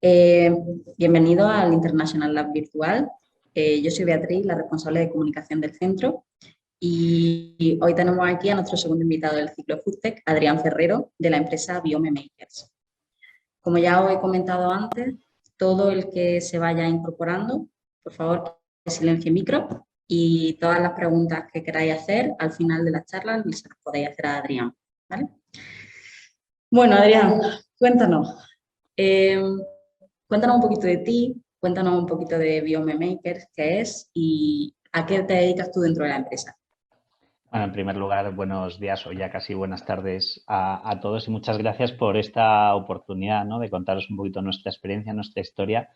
Eh, Bienvenido al International Lab Virtual. Yo soy Beatriz, la responsable de comunicación del centro, y hoy tenemos aquí a nuestro segundo invitado del ciclo FoodTech, Adrián Ferrero, de la empresa Biome Makers. Como ya os he comentado antes, todo el que se vaya incorporando, por favor, que silencie micro, y todas las preguntas que queráis hacer al final de la charla se las podéis hacer a Adrián, ¿vale? Bueno, Adrián, cuéntanos. Eh, Cuéntanos un poquito de ti, cuéntanos un poquito de Biome Makers, qué es y a qué te dedicas tú dentro de la empresa. Bueno, en primer lugar, buenos días o ya casi buenas tardes a todos y muchas gracias por esta oportunidad, ¿no?, de contaros un poquito nuestra experiencia, nuestra historia,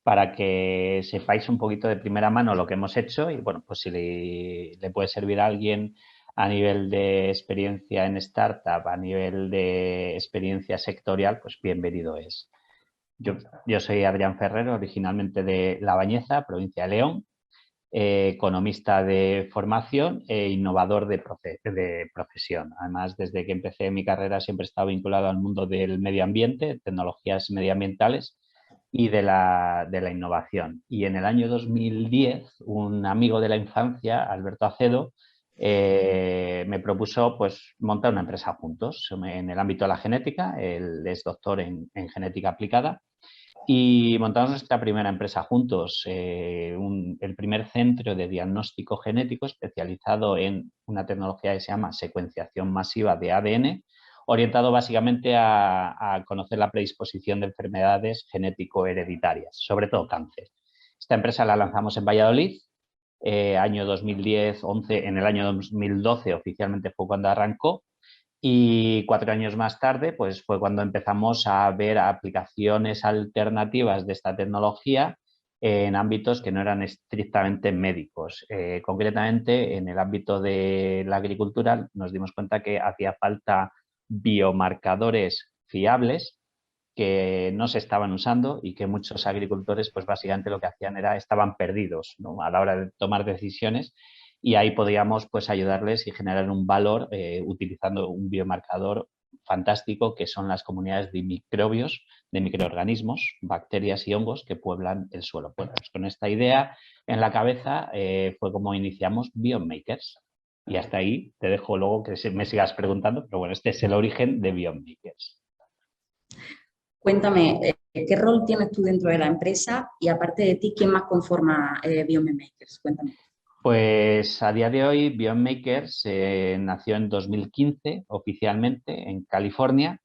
para que sepáis un poquito de primera mano lo que hemos hecho y, bueno, pues si le puede servir a alguien a nivel de experiencia en startup, a nivel de experiencia sectorial, pues bienvenido es. Yo soy Adrián Ferrero, originalmente de La Bañeza, provincia de León. Economista de formación e innovador de profesión. Además, desde que empecé mi carrera siempre he estado vinculado al mundo del medio ambiente, tecnologías medioambientales y de la innovación. Y en el año 2010, un amigo de la infancia, Alberto Acedo, me propuso pues, montar una empresa juntos en el ámbito de la genética. Él es doctor en genética aplicada y montamos nuestra primera empresa juntos, el primer centro de diagnóstico genético especializado en una tecnología que se llama secuenciación masiva de ADN, orientado básicamente a conocer la predisposición de enfermedades genético-hereditarias, sobre todo cáncer. Esta empresa la lanzamos en Valladolid, año 2010-11, en el año 2012 oficialmente fue cuando arrancó. Y 4 años más tarde, pues fue cuando empezamos a ver aplicaciones alternativas de esta tecnología en ámbitos que no eran estrictamente médicos. Concretamente, en el ámbito de la agricultura nos dimos cuenta que hacía falta biomarcadores fiables que no se estaban usando y que muchos agricultores, pues básicamente lo que hacían era estaban perdidos, ¿no?, a la hora de tomar decisiones, y ahí podíamos pues ayudarles y generar un valor utilizando un biomarcador fantástico que son las comunidades de microbios, de microorganismos, bacterias y hongos que pueblan el suelo. Pues con esta idea en la cabeza fue como iniciamos Biomakers. Y hasta ahí te dejo luego que me sigas preguntando, pero bueno, este es el origen de Biomakers. Cuéntame, ¿qué rol tienes tú dentro de la empresa? Y aparte de ti, ¿quién más conforma Biome Makers? Cuéntame. Pues a día de hoy Biomakers nació en 2015 oficialmente en California.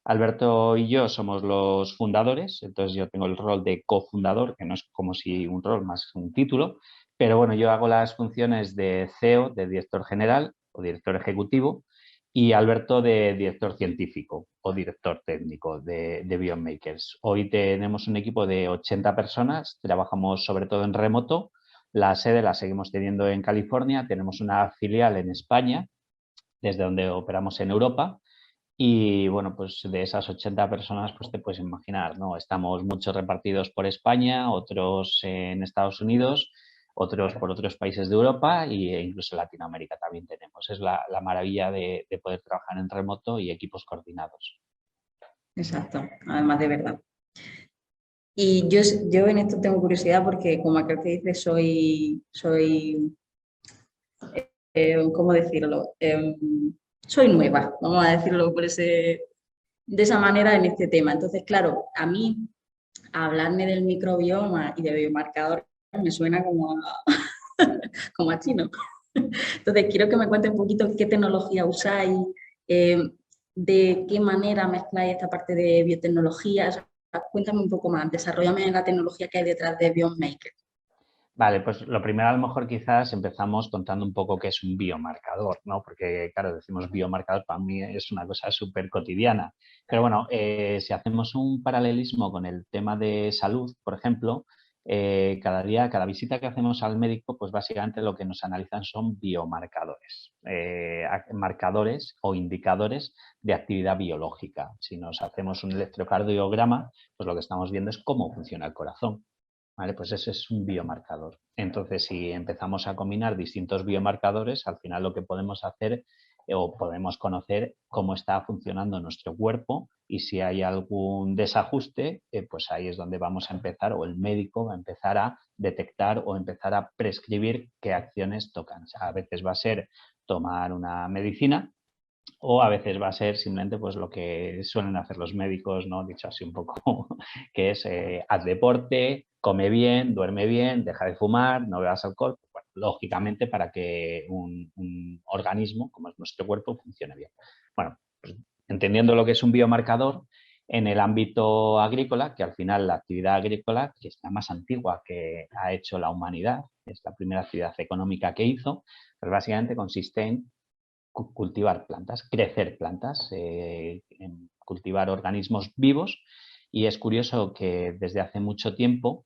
Alberto y yo somos los fundadores, entonces yo tengo el rol de cofundador, que no es como si un rol, más un título, pero bueno, yo hago las funciones de CEO, de director general o director ejecutivo, y Alberto de director científico o director técnico de Biomakers. Hoy tenemos un equipo de 80 personas, trabajamos sobre todo en remoto. La sede la seguimos teniendo en California, tenemos una filial en España, desde donde operamos en Europa. Y bueno, pues de esas 80 personas, pues te puedes imaginar, ¿no? Estamos muchos repartidos por España, otros en Estados Unidos, otros por otros países de Europa e incluso en Latinoamérica también tenemos. Es la maravilla de poder trabajar en remoto y equipos coordinados. Exacto, además de verdad. Y yo en esto tengo curiosidad porque, como aquel que dice, soy ¿cómo decirlo? Soy nueva, vamos a decirlo de esa manera en este tema. Entonces, claro, a mí hablarme del microbioma y de biomarcador me suena como a chino. Entonces, quiero que me cuentes un poquito qué tecnología usáis, eh, de qué manera mezcláis esta parte de biotecnología. O sea, cuéntame un poco más, desarrollame la tecnología que hay detrás de BioMaker. Vale, pues lo primero a lo mejor quizás empezamos contando un poco qué es un biomarcador, ¿no? Porque, claro, decimos biomarcador, para mí es una cosa súper cotidiana. Pero bueno, si hacemos un paralelismo con el tema de salud, por ejemplo, cada día, cada visita que hacemos al médico, pues básicamente lo que nos analizan son biomarcadores, marcadores o indicadores de actividad biológica. Si nos hacemos un electrocardiograma, pues lo que estamos viendo es cómo funciona el corazón. ¿Vale? Pues ese es un biomarcador. Entonces, si empezamos a combinar distintos biomarcadores, al final lo que podemos hacer o podemos conocer cómo está funcionando nuestro cuerpo y si hay algún desajuste, pues ahí es donde vamos a empezar, o el médico va a empezar a detectar o empezar a prescribir qué acciones tocan. O sea, a veces va a ser tomar una medicina, o a veces va a ser simplemente pues lo que suelen hacer los médicos, ¿no? Dicho así un poco, que es haz deporte, come bien, duerme bien, deja de fumar, no bebas alcohol. Bueno, lógicamente para que un organismo, como es nuestro cuerpo, funcione bien. Bueno, pues, entendiendo lo que es un biomarcador, en el ámbito agrícola, que al final la actividad agrícola, que es la más antigua que ha hecho la humanidad, es la primera actividad económica que hizo, pues básicamente consiste en cultivar plantas, crecer plantas, en cultivar organismos vivos. Y es curioso que desde hace mucho tiempo,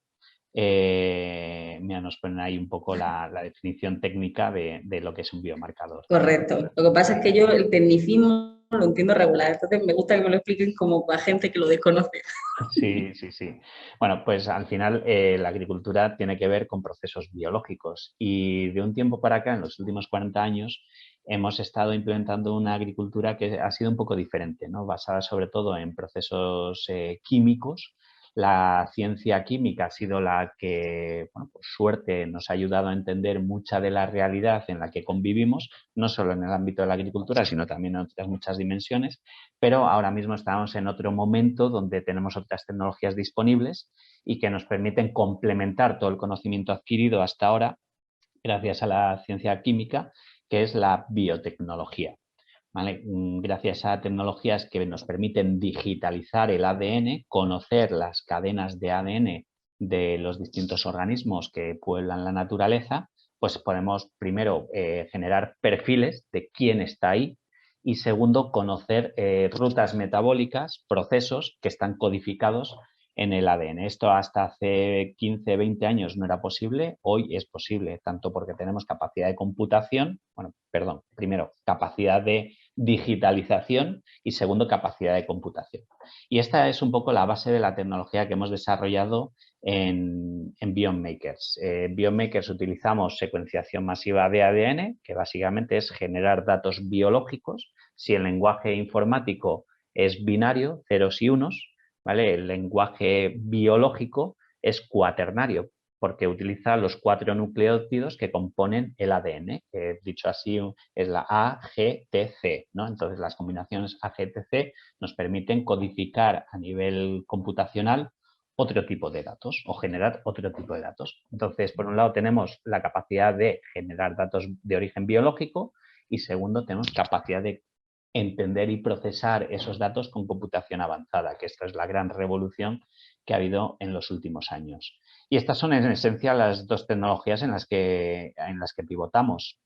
mira, nos ponen ahí un poco la definición técnica de lo que es un biomarcador. Correcto. Lo que pasa es que yo el tecnicismo lo entiendo regular, entonces me gusta que me lo expliquen como para gente que lo desconoce. Sí, sí, sí. Bueno, pues al final la agricultura tiene que ver con procesos biológicos y de un tiempo para acá, en los últimos 40 años, hemos estado implementando una agricultura que ha sido un poco diferente, ¿no? Basada sobre todo en procesos químicos. La ciencia química ha sido la que, bueno, por suerte, nos ha ayudado a entender mucha de la realidad en la que convivimos, no solo en el ámbito de la agricultura, sino también en otras muchas dimensiones. Pero ahora mismo estamos en otro momento donde tenemos otras tecnologías disponibles y que nos permiten complementar todo el conocimiento adquirido hasta ahora gracias a la ciencia química, que es la biotecnología. ¿Vale? Gracias a tecnologías que nos permiten digitalizar el ADN, conocer las cadenas de ADN de los distintos organismos que pueblan la naturaleza, pues podemos primero generar perfiles de quién está ahí y segundo conocer rutas metabólicas, procesos que están codificados en el ADN. Esto hasta hace 15, 20 años no era posible, hoy es posible, tanto porque tenemos capacidad de computación, bueno, perdón, primero, capacidad de digitalización y segundo, capacidad de computación. Y esta es un poco la base de la tecnología que hemos desarrollado en Biomakers. En Biomakers utilizamos secuenciación masiva de ADN, que básicamente es generar datos biológicos. Si el lenguaje informático es binario, ceros y unos, ¿vale? El lenguaje biológico es cuaternario, porque utiliza los 4 nucleótidos que componen el ADN, que dicho así es la AGTC, ¿no? Entonces las combinaciones AGTC nos permiten codificar a nivel computacional otro tipo de datos o generar otro tipo de datos. Entonces, por un lado tenemos la capacidad de generar datos de origen biológico y segundo tenemos capacidad de entender y procesar esos datos con computación avanzada, que esta es la gran revolución que ha habido en los últimos años. Y estas son en esencia las dos tecnologías en las que pivotamos.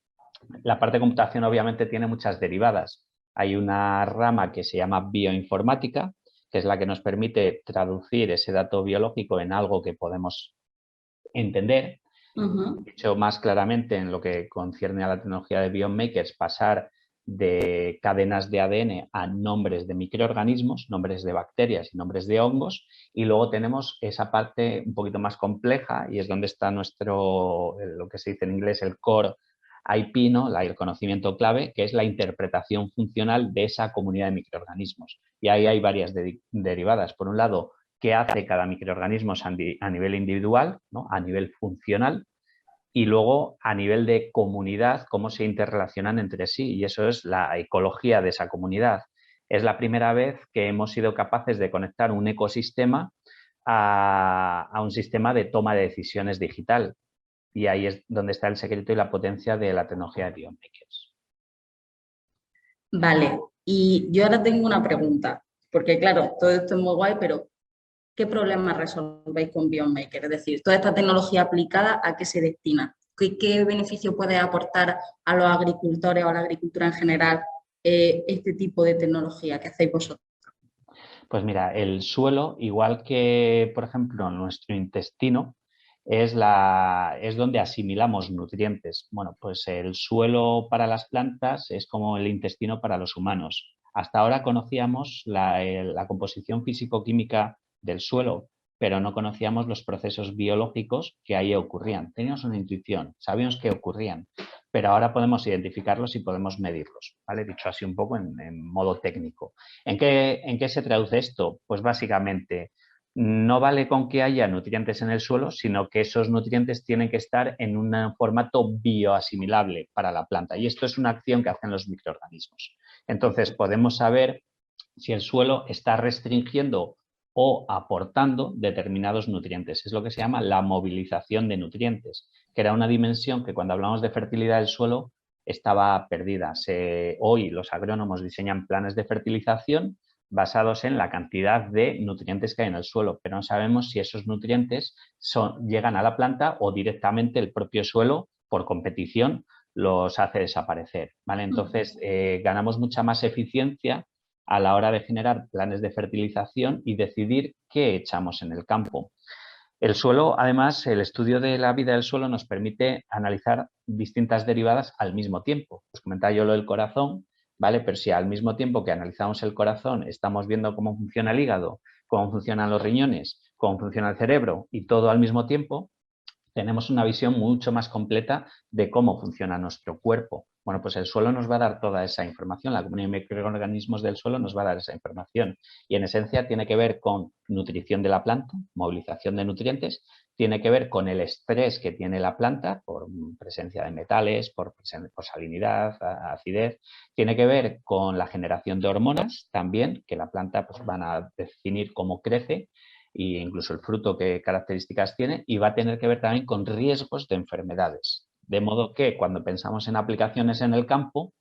La parte de computación obviamente tiene muchas derivadas. Hay una rama que se llama bioinformática, que es la que nos permite traducir ese dato biológico en algo que podemos entender. Dicho más claramente en lo que concierne a la tecnología de Biomakers, pasar de cadenas de ADN a nombres de microorganismos, nombres de bacterias y nombres de hongos, y luego tenemos esa parte un poquito más compleja y es donde está nuestro, lo que se dice en inglés, el core IP, ¿no? El conocimiento clave, que es la interpretación funcional de esa comunidad de microorganismos. Y ahí hay varias derivadas. Por un lado, qué hace cada microorganismo a nivel individual, ¿no? A nivel funcional, y luego a nivel de comunidad, cómo se interrelacionan entre sí, y eso es la ecología de esa comunidad. Es la primera vez que hemos sido capaces de conectar un ecosistema a un sistema de toma de decisiones digital, y ahí es donde está el secreto y la potencia de la tecnología de Biomakers. Vale, y yo ahora tengo una pregunta, porque claro, todo esto es muy guay, pero ¿qué problemas resolvéis con Biomaker? Es decir, toda esta tecnología aplicada, ¿a qué se destina? ¿Qué beneficio puede aportar a los agricultores o a la agricultura en general este tipo de tecnología que hacéis vosotros? Pues mira, el suelo, igual que, por ejemplo, nuestro intestino, es donde asimilamos nutrientes. Bueno, pues el suelo para las plantas es como el intestino para los humanos. Hasta ahora conocíamos la composición físico-química del suelo, pero no conocíamos los procesos biológicos que ahí ocurrían. Teníamos una intuición, sabíamos que ocurrían, pero ahora podemos identificarlos y podemos medirlos, ¿vale? Dicho así un poco en modo técnico. ¿En qué se traduce esto? Pues básicamente no vale con que haya nutrientes en el suelo, sino que esos nutrientes tienen que estar en un formato bioasimilable para la planta. Y esto es una acción que hacen los microorganismos. Entonces, podemos saber si el suelo está restringiendo o aportando determinados nutrientes. Es lo que se llama la movilización de nutrientes, que era una dimensión que cuando hablamos de fertilidad del suelo estaba perdida. Hoy los agrónomos diseñan planes de fertilización basados en la cantidad de nutrientes que hay en el suelo, pero no sabemos si esos nutrientes llegan a la planta o directamente el propio suelo, por competición, los hace desaparecer, ¿vale? Entonces, ganamos mucha más eficiencia a la hora de generar planes de fertilización y decidir qué echamos en el campo. El suelo, además, el estudio de la vida del suelo nos permite analizar distintas derivadas al mismo tiempo. Os comentaba yo lo del corazón, ¿vale? Pero si al mismo tiempo que analizamos el corazón estamos viendo cómo funciona el hígado, cómo funcionan los riñones, cómo funciona el cerebro y todo al mismo tiempo, tenemos una visión mucho más completa de cómo funciona nuestro cuerpo. Bueno, pues el suelo nos va a dar toda esa información, la comunidad de microorganismos del suelo nos va a dar esa información y en esencia tiene que ver con nutrición de la planta, movilización de nutrientes, tiene que ver con el estrés que tiene la planta por presencia de metales, por salinidad, acidez, tiene que ver con la generación de hormonas también, que la planta pues, van a definir cómo crece, e incluso el fruto qué características tiene, y va a tener que ver también con riesgos de enfermedades. De modo que cuando pensamos en aplicaciones en el campo,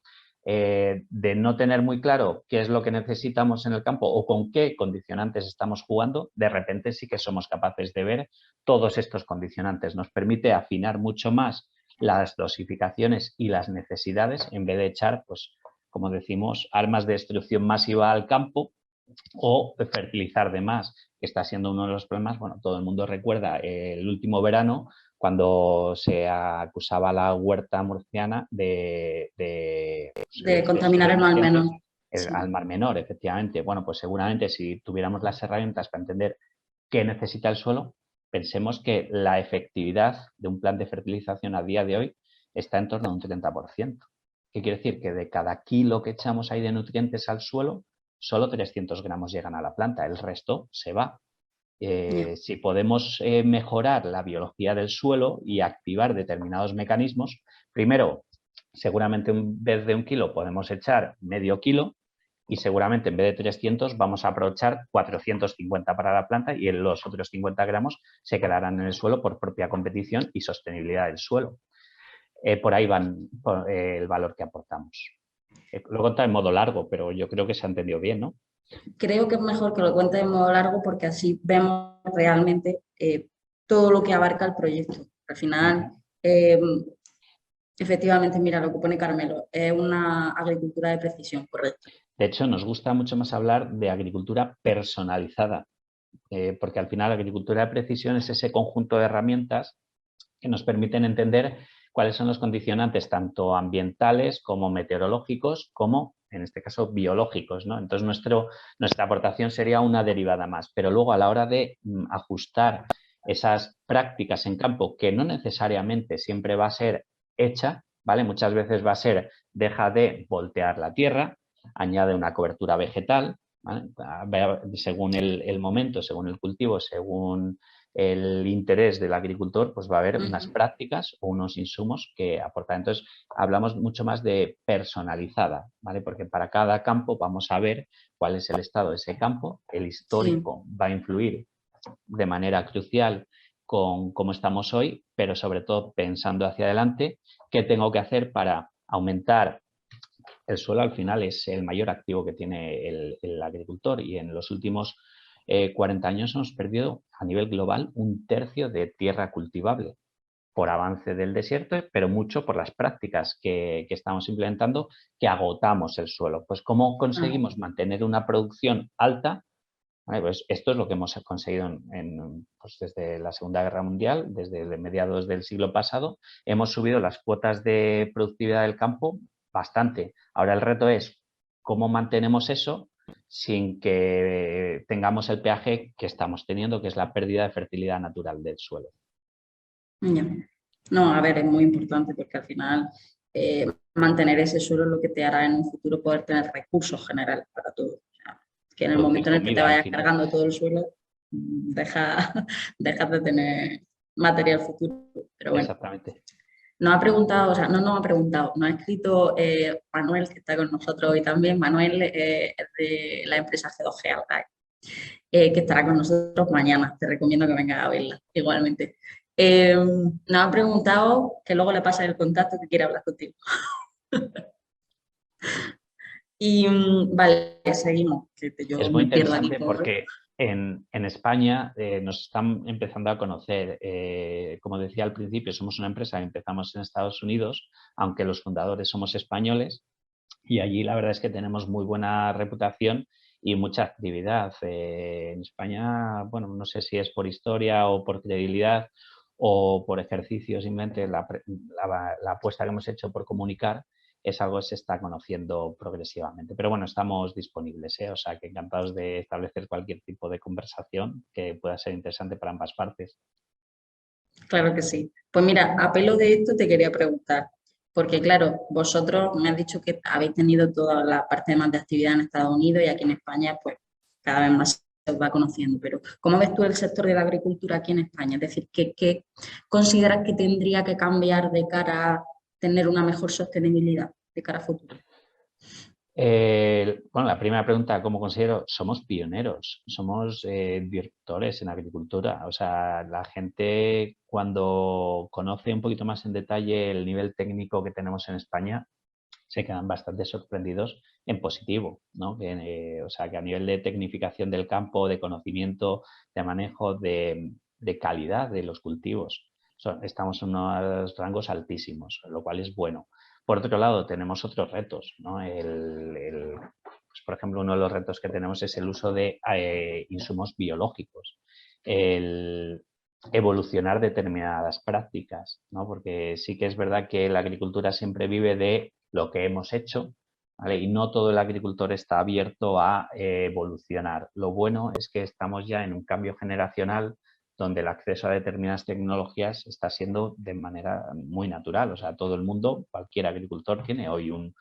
de no tener muy claro qué es lo que necesitamos en el campo o con qué condicionantes estamos jugando, de repente sí que somos capaces de ver todos estos condicionantes. Nos permite afinar mucho más las dosificaciones y las necesidades en vez de echar, pues, como decimos, armas de destrucción masiva al campo o fertilizar de más, que está siendo uno de los problemas. Bueno, todo el mundo recuerda el último verano cuando se acusaba a la huerta murciana de contaminar el mar menor. Sí. Al mar menor, efectivamente. Bueno, pues seguramente si tuviéramos las herramientas para entender qué necesita el suelo, pensemos que la efectividad de un plan de fertilización a día de hoy está en torno a un 30%. ¿Qué quiere decir? Que de cada kilo que echamos ahí de nutrientes al suelo, solo 300 gramos llegan a la planta, el resto se va. Si podemos mejorar la biología del suelo y activar determinados mecanismos, primero, seguramente en vez de 1 kilo podemos echar medio kilo y seguramente en vez de 300 vamos a aprovechar 450 para la planta y los otros 50 gramos se quedarán en el suelo por propia competición y sostenibilidad del suelo. Por ahí van el valor que aportamos. Lo he contado en modo largo, pero yo creo que se ha entendido bien, ¿no? Creo que es mejor que lo cuente de modo largo porque así vemos realmente todo lo que abarca el proyecto. Al final, efectivamente, mira lo que pone Carmelo, es una agricultura de precisión, correcto. De hecho, nos gusta mucho más hablar de agricultura personalizada, porque al final la agricultura de precisión es ese conjunto de herramientas que nos permiten entender cuáles son los condicionantes tanto ambientales como meteorológicos como, en este caso, biológicos, ¿no? Entonces, nuestra aportación sería una derivada más, pero luego a la hora de ajustar esas prácticas en campo, que no necesariamente siempre va a ser hecha, ¿vale? Muchas veces va a ser, deja de voltear la tierra, añade una cobertura vegetal, ¿vale? Según el momento, según el cultivo, según el interés del agricultor, pues va a haber unas prácticas o unos insumos que aportan. Entonces, hablamos mucho más de personalizada, ¿vale? Porque para cada campo vamos a ver cuál es el estado de ese campo, el histórico va a influir de manera crucial con cómo estamos hoy, pero sobre todo pensando hacia adelante, qué tengo que hacer para aumentar. El suelo al final es el mayor activo que tiene el agricultor y en los últimos 40 años hemos perdido a nivel global 1/3 de tierra cultivable por avance del desierto, pero mucho por las prácticas que estamos implementando que agotamos el suelo. Pues ¿cómo conseguimos mantener una producción alta? Vale, pues esto es lo que hemos conseguido pues desde la Segunda Guerra Mundial, desde mediados del siglo pasado. Hemos subido las cuotas de productividad del campo bastante. Ahora el reto es cómo mantenemos eso sin que tengamos el peaje que estamos teniendo, que es la pérdida de fertilidad natural del suelo. No, a ver, es muy importante porque al final mantener ese suelo es lo que te hará en un futuro poder tener recursos generales para todo. O sea, que en el Producir momento en el que te comida al vayas final. cargando todo el suelo, dejas de tener material futuro. Pero bueno, Exactamente. nos ha preguntado, o sea, no nos ha preguntado, nos ha escrito Manuel, que está con nosotros hoy también. Manuel es de la empresa G2G Alcae, que estará con nosotros mañana. Te recomiendo que vengas a verla, igualmente. Nos ha preguntado que luego le pases el contacto que quiere hablar contigo. Y vale, seguimos, que yo Es muy me pierdo aquí interesante un poco. porque en España nos están empezando a conocer. Como decía al principio, somos una empresa que empezamos en Estados Unidos, aunque los fundadores somos españoles, y allí la verdad es que tenemos muy buena reputación y mucha actividad. En España, bueno, no sé si es por historia o por credibilidad o por ejercicio, simplemente la apuesta que hemos hecho por comunicar es algo que se está conociendo progresivamente. Pero bueno, estamos disponibles, ¿eh? O sea que encantados de establecer cualquier tipo de conversación que pueda ser interesante para ambas partes. Claro que sí. Pues mira, a pelo de esto te quería preguntar, porque claro, vosotros me has dicho que habéis tenido toda la parte más de actividad en Estados Unidos y aquí en España, pues cada vez más se os va conociendo. Pero ¿cómo ves tú el sector de la agricultura aquí en España? Es decir, ¿qué consideras que tendría que cambiar de cara a tener una mejor sostenibilidad de cara a futuro? Bueno, la primera pregunta, ¿cómo considero? Somos pioneros, somos directores en agricultura. O sea, la gente cuando conoce un poquito más en detalle el nivel técnico que tenemos en España, se quedan bastante sorprendidos en positivo, ¿no? O sea, que a nivel de tecnificación del campo, de conocimiento, de manejo, de calidad de los cultivos, estamos en unos rangos altísimos, lo cual es bueno. Por otro lado, tenemos otros retos, ¿no? Pues, por ejemplo, uno de los retos que tenemos es el uso de insumos biológicos, el evolucionar determinadas prácticas, ¿no? Porque sí que es verdad que la agricultura siempre vive de lo que hemos hecho, ¿vale? Y no todo el agricultor está abierto a evolucionar. Lo bueno es que estamos ya en un cambio generacional donde el acceso a determinadas tecnologías está siendo de manera muy natural. O sea, todo el mundo, cualquier agricultor tiene hoy un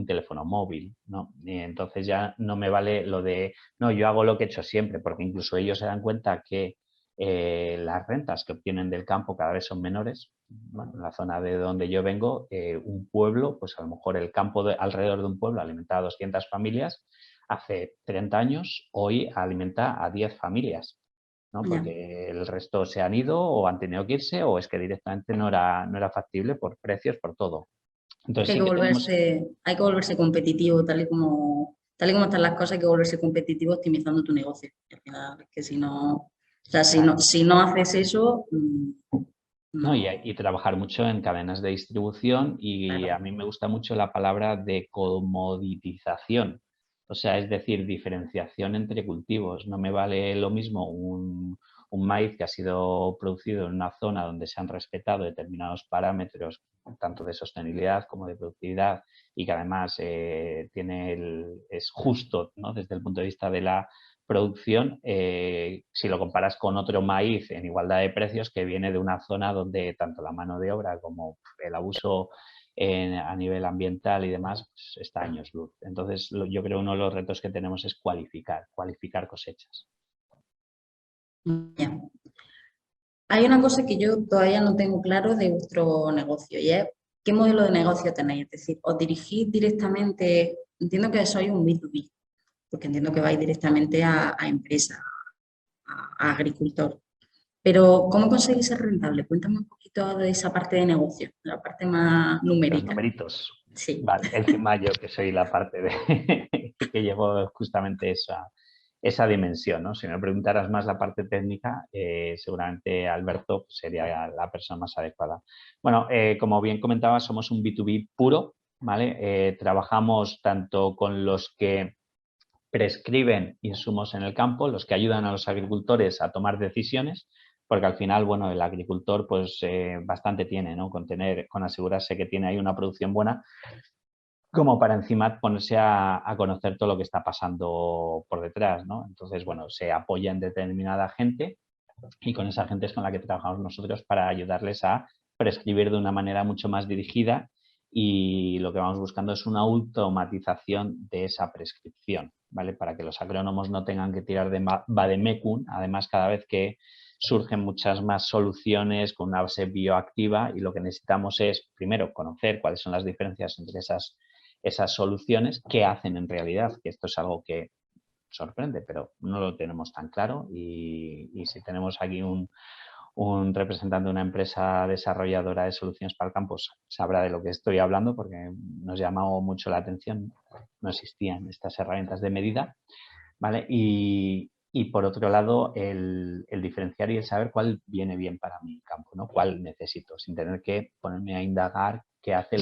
teléfono móvil, ¿no? Y entonces ya no me vale lo de, no, yo hago lo que he hecho siempre, porque incluso ellos se dan cuenta que las rentas que obtienen del campo cada vez son menores. Bueno, en la zona de donde yo vengo, un pueblo, pues a lo mejor el campo alrededor de un pueblo alimenta a 200 familias, hace 30 años, hoy alimenta a 10 familias, ¿no? Ya. Porque el resto se han ido o han tenido que irse o es que directamente no era factible por precios, por todo. Es que Entonces sí que tenemos. hay que volverse competitivo, tal y como están las cosas, hay que volverse competitivo optimizando tu negocio. Al final, es que si no, o sea, Claro. si no haces eso, No, y, no, y trabajar mucho en cadenas de distribución y claro, a mí me gusta mucho la palabra de comoditización, o sea, es decir, diferenciación entre cultivos. No me vale lo mismo un maíz que ha sido producido en una zona donde se han respetado determinados parámetros, tanto de sostenibilidad como de productividad, y que además es justo, ¿no? Desde el punto de vista de la producción, si lo comparas con otro maíz en igualdad de precios que viene de una zona donde tanto la mano de obra como el abuso a nivel ambiental y demás pues, está a años luz. Entonces, yo creo que uno de los retos que tenemos es cualificar cosechas. ya. Hay una cosa que yo todavía no tengo claro de vuestro negocio y es qué modelo de negocio tenéis. Es decir, os dirigís directamente, entiendo que sois un B2B, porque entiendo que vais directamente a empresa, a agricultor. Pero, ¿cómo conseguís ser rentable? Cuéntame un poquito de esa parte de negocio, la parte más Los numérica. numeritos. Sí, Vale, encima yo que soy la parte de que llevo justamente esa dimensión, ¿no? Si me preguntaras más la parte técnica, seguramente Alberto sería la persona más adecuada. Bueno, como bien comentaba, somos un B2B puro, ¿vale? Trabajamos tanto con los que prescriben insumos en el campo, los que ayudan a los agricultores a tomar decisiones, porque al final, bueno, el agricultor pues bastante tiene, ¿no? Con asegurarse que tiene ahí una producción buena, como para encima ponerse a conocer todo lo que está pasando por detrás, ¿no? Entonces, bueno, se apoya en determinada gente y con esa gente es con la que trabajamos nosotros para ayudarles a prescribir de una manera mucho más dirigida y lo que vamos buscando es una automatización de esa prescripción, ¿vale? Para que los agrónomos no tengan que tirar de vademecum, además cada vez que surgen muchas más soluciones con una base bioactiva y lo que necesitamos es, primero, conocer cuáles son las diferencias entre esas soluciones, qué hacen en realidad, que esto es algo que sorprende, pero no lo tenemos tan claro y si tenemos aquí un representante de una empresa desarrolladora de soluciones para el campo sabrá de lo que estoy hablando porque nos llamó mucho la atención, no existían estas herramientas de medida, ¿vale? Y por otro lado, el diferenciar y el saber cuál viene bien para mi campo, ¿no? Cuál necesito, sin tener que ponerme a indagar qué hace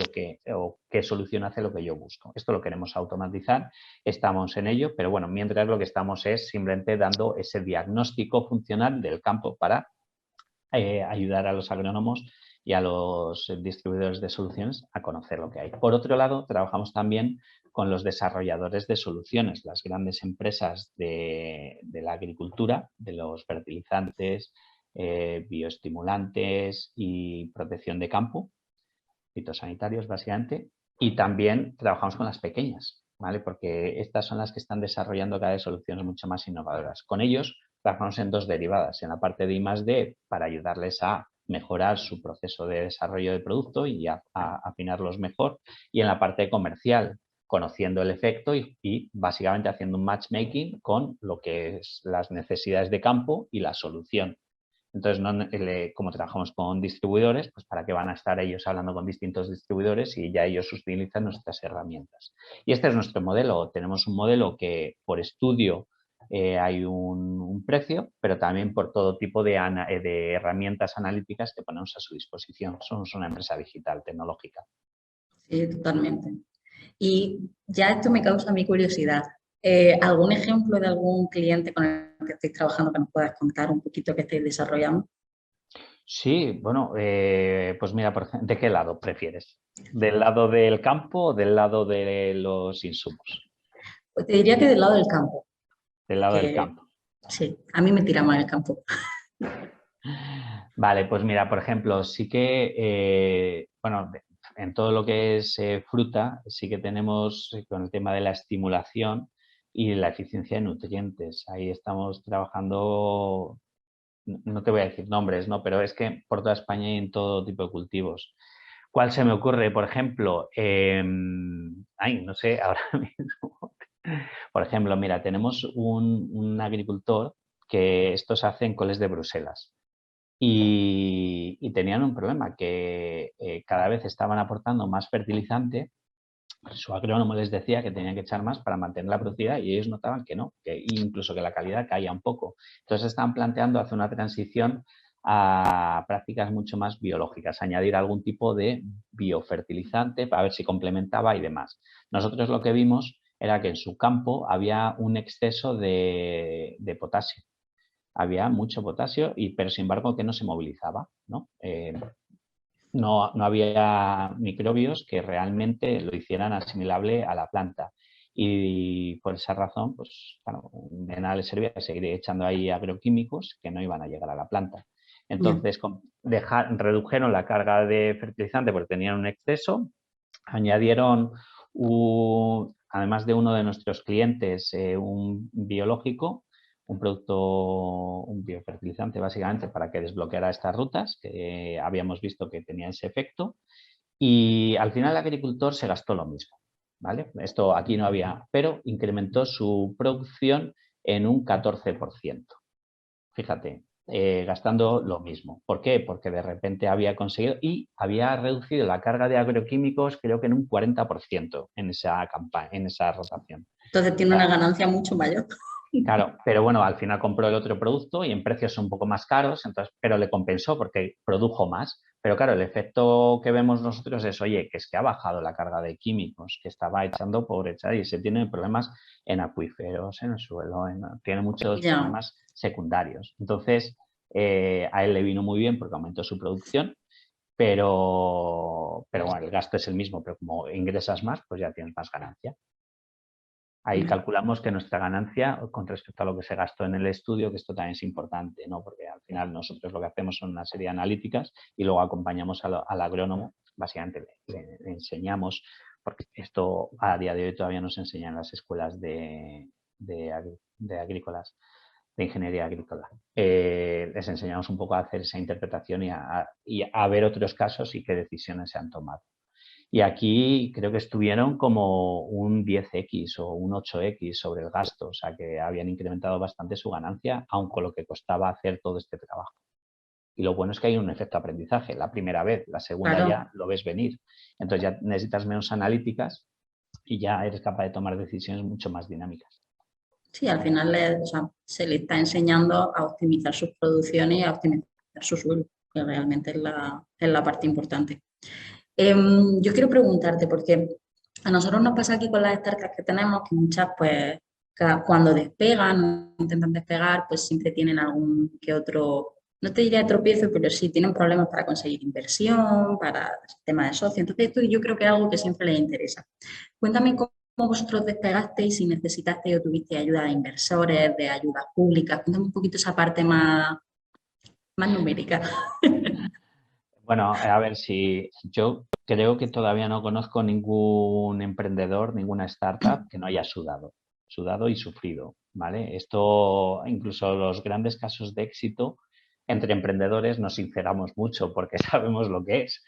o qué solución hace lo que yo busco. Esto lo queremos automatizar, estamos en ello, pero bueno, mientras lo que estamos es simplemente dando ese diagnóstico funcional del campo para ayudar a los agrónomos y a los distribuidores de soluciones a conocer lo que hay. Por otro lado, trabajamos también con los desarrolladores de soluciones, las grandes empresas de la agricultura, de los fertilizantes, bioestimulantes y protección de campo, fitosanitarios básicamente, y también trabajamos con las pequeñas, ¿vale? Porque estas son las que están desarrollando cada vez soluciones mucho más innovadoras. Con ellos trabajamos en dos derivadas, en la parte de I+D para ayudarles a mejorar su proceso de desarrollo de producto y a afinarlos mejor, y en la parte comercial, conociendo el efecto y básicamente haciendo un matchmaking con lo que es las necesidades de campo y la solución. Entonces, como trabajamos con distribuidores, pues para qué van a estar ellos hablando con distintos distribuidores y ya ellos utilizan nuestras herramientas. Y este es nuestro modelo. Tenemos un modelo que por estudio hay un precio, pero también por todo tipo de herramientas analíticas que ponemos a su disposición. Somos una empresa digital, tecnológica. Sí, totalmente. Y ya esto me causa mi curiosidad. ¿Algún ejemplo de algún cliente con el que estéis trabajando que nos puedas contar un poquito que estéis desarrollando? Sí, bueno, pues mira, ¿de qué lado prefieres? ¿Del lado del campo o del lado de los insumos? Pues te diría que del lado del campo, Del lado del que campo. sí, a mí me tira más el campo. Vale, pues mira, por ejemplo, sí que, bueno, en todo lo que es fruta, sí que tenemos con el tema de la estimulación y la eficiencia de nutrientes. Ahí estamos trabajando, no te voy a decir nombres, ¿no? Pero es que por toda España y en todo tipo de cultivos. ¿Cuál se me ocurre? Por ejemplo, no sé, ahora mismo. Por ejemplo, mira, tenemos un agricultor que estos hacen coles de Bruselas. Y tenían un problema, que cada vez estaban aportando más fertilizante, su agrónomo les decía que tenían que echar más para mantener la productividad y ellos notaban que no, que incluso que la calidad caía un poco. Entonces estaban planteando hacer una transición a prácticas mucho más biológicas, añadir algún tipo de biofertilizante para ver si complementaba y demás. Nosotros lo que vimos era que en su campo había un exceso de potasio. Había mucho potasio, pero sin embargo que no se movilizaba, ¿no? No había microbios que realmente lo hicieran asimilable a la planta. Y por esa razón, pues, claro, de nada le servía seguir echando ahí agroquímicos que no iban a llegar a la planta. Bien. Entonces, redujeron la carga de fertilizante porque tenían un exceso, añadieron, además de uno de nuestros clientes, un biológico, un producto, un biofertilizante básicamente para que desbloqueara estas rutas, que habíamos visto que tenía ese efecto. Y al final el agricultor se gastó lo mismo, ¿vale? Esto aquí no había, pero incrementó su producción en un 14%. Fíjate, gastando lo mismo. ¿Por qué? Porque de repente había conseguido y había reducido la carga de agroquímicos creo que en un 40% en esa campaña, en esa rotación. Entonces tiene una ganancia mucho mayor. Claro, pero bueno, al final compró el otro producto y en precios son un poco más caros, entonces, pero le compensó porque produjo más. Pero claro, el efecto que vemos nosotros es, oye, que es que ha bajado la carga de químicos, que estaba echando por echar y se tiene problemas en acuíferos, en el suelo, tiene muchos Ya. problemas secundarios. Entonces, a él le vino muy bien porque aumentó su producción, pero bueno, el gasto es el mismo, pero como ingresas más, pues ya tienes más ganancia. Ahí calculamos que nuestra ganancia con respecto a lo que se gastó en el estudio, que esto también es importante, ¿no? Porque al final nosotros lo que hacemos son una serie de analíticas y luego acompañamos al agrónomo, básicamente le enseñamos, porque esto a día de hoy todavía no se enseña en las escuelas de agrícolas, de ingeniería agrícola. Les enseñamos un poco a hacer esa interpretación y a ver otros casos y qué decisiones se han tomado. Y aquí creo que estuvieron como un 10x o un 8x sobre el gasto, o sea que habían incrementado bastante su ganancia, aun con lo que costaba hacer todo este trabajo. Y lo bueno es que hay un efecto aprendizaje, la primera vez, la segunda Claro. ya lo ves venir. Entonces ya necesitas menos analíticas y ya eres capaz de tomar decisiones mucho más dinámicas. Sí, al final o sea, se le está enseñando a optimizar sus producciones y a optimizar su suelo, que realmente es la parte importante. Yo quiero preguntarte, porque a nosotros nos pasa aquí con las startups que tenemos, que muchas, pues, cuando despegan, intentan despegar, pues siempre tienen algún que otro, no te diría tropiezo, pero sí tienen problemas para conseguir inversión, para el tema de socio. Entonces, esto yo creo que es algo que siempre les interesa. Cuéntame cómo vosotros despegasteis, si necesitasteis o tuvisteis ayuda de inversores, de ayudas públicas. Cuéntame un poquito esa parte más numérica. Bueno, a ver, si yo creo que todavía no conozco ningún emprendedor, ninguna startup que no haya sudado y sufrido, ¿vale? Esto, incluso los grandes casos de éxito entre emprendedores nos sinceramos mucho porque sabemos lo que es.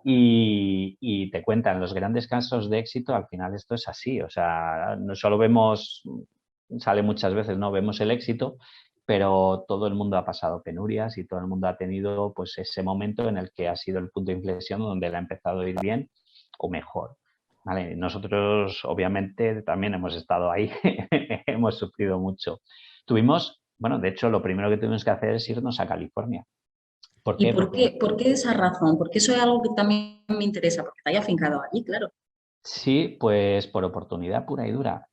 Y te cuentan, los grandes casos de éxito, al final esto es así, o sea, no solo vemos, sale muchas veces, ¿no? Vemos el éxito, pero todo el mundo ha pasado penurias y todo el mundo ha tenido pues ese momento en el que ha sido el punto de inflexión donde le ha empezado a ir bien o mejor. ¿Vale? Nosotros obviamente también hemos estado ahí, hemos sufrido mucho. Tuvimos, bueno, de hecho lo primero que tuvimos que hacer es irnos a California. ¿Por ¿Y qué? Porque por qué esa razón? Porque eso es algo que también me interesa, porque estáis afincados allí, claro. sí, pues por oportunidad pura y dura.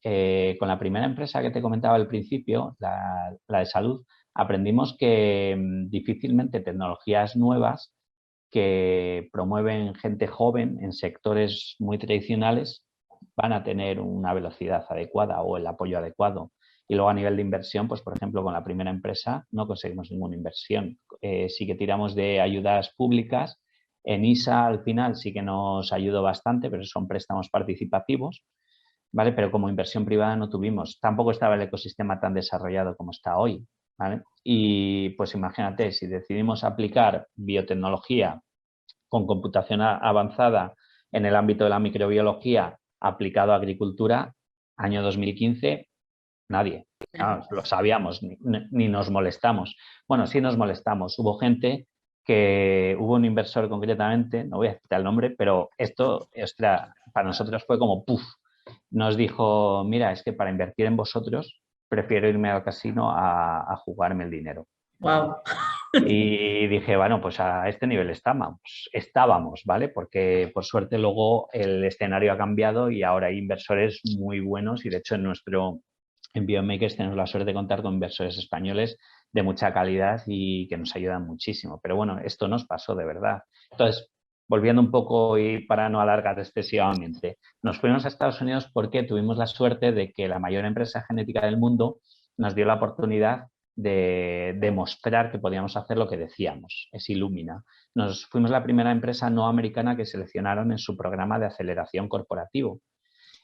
Con la primera empresa que te comentaba al principio, la de salud, aprendimos que difícilmente tecnologías nuevas que promueven gente joven en sectores muy tradicionales van a tener una velocidad adecuada o el apoyo adecuado. Y luego a nivel de inversión, pues por ejemplo con la primera empresa no conseguimos ninguna inversión. Sí que tiramos de ayudas públicas. En ISA al final sí que nos ayudó bastante, pero son préstamos participativos, ¿vale? Pero como inversión privada no tuvimos. Tampoco estaba el ecosistema tan desarrollado como está hoy, ¿vale? Y pues imagínate, si decidimos aplicar biotecnología con computación avanzada en el ámbito de la microbiología aplicado a agricultura, año 2015, nadie. No, lo sabíamos, ni nos molestamos. Bueno, sí nos molestamos. Hubo gente que, hubo un inversor concretamente, no voy a citar el nombre, pero esto, ostras, para nosotros fue como puff. Nos dijo, mira, es que para invertir en vosotros prefiero irme al casino a jugarme el dinero. Wow. Y dije, bueno, pues a este nivel estábamos, ¿vale? Porque por suerte luego el escenario ha cambiado y ahora hay inversores muy buenos y de hecho en Biomakers tenemos la suerte de contar con inversores españoles de mucha calidad y que nos ayudan muchísimo. Pero bueno, esto nos pasó de verdad. Entonces, volviendo un poco y para no alargar excesivamente, nos fuimos a Estados Unidos porque tuvimos la suerte de que la mayor empresa genética del mundo nos dio la oportunidad de demostrar que podíamos hacer lo que decíamos, es Illumina. Nos fuimos la primera empresa no americana que seleccionaron en su programa de aceleración corporativo.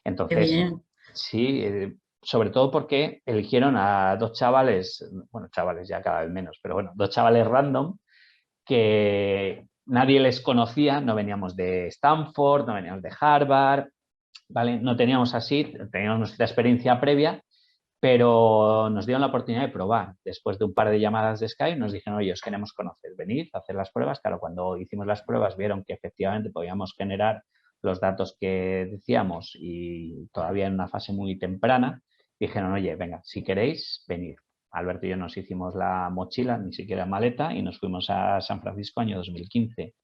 Qué Entonces, bien. sí, sobre todo porque eligieron a dos chavales, bueno, chavales ya cada vez menos, pero bueno, dos chavales random que nadie les conocía, no veníamos de Stanford, no veníamos de Harvard, ¿vale? No teníamos así, teníamos nuestra experiencia previa, pero nos dieron la oportunidad de probar. Después de un par de llamadas de Skype nos dijeron, oye, os queremos conocer, venid a hacer las pruebas. Claro, cuando hicimos las pruebas vieron que efectivamente podíamos generar los datos que decíamos y todavía en una fase muy temprana. Dijeron, oye, venga, si queréis, venid. Alberto y yo nos hicimos la mochila, ni siquiera maleta, y nos fuimos a San Francisco año 2015.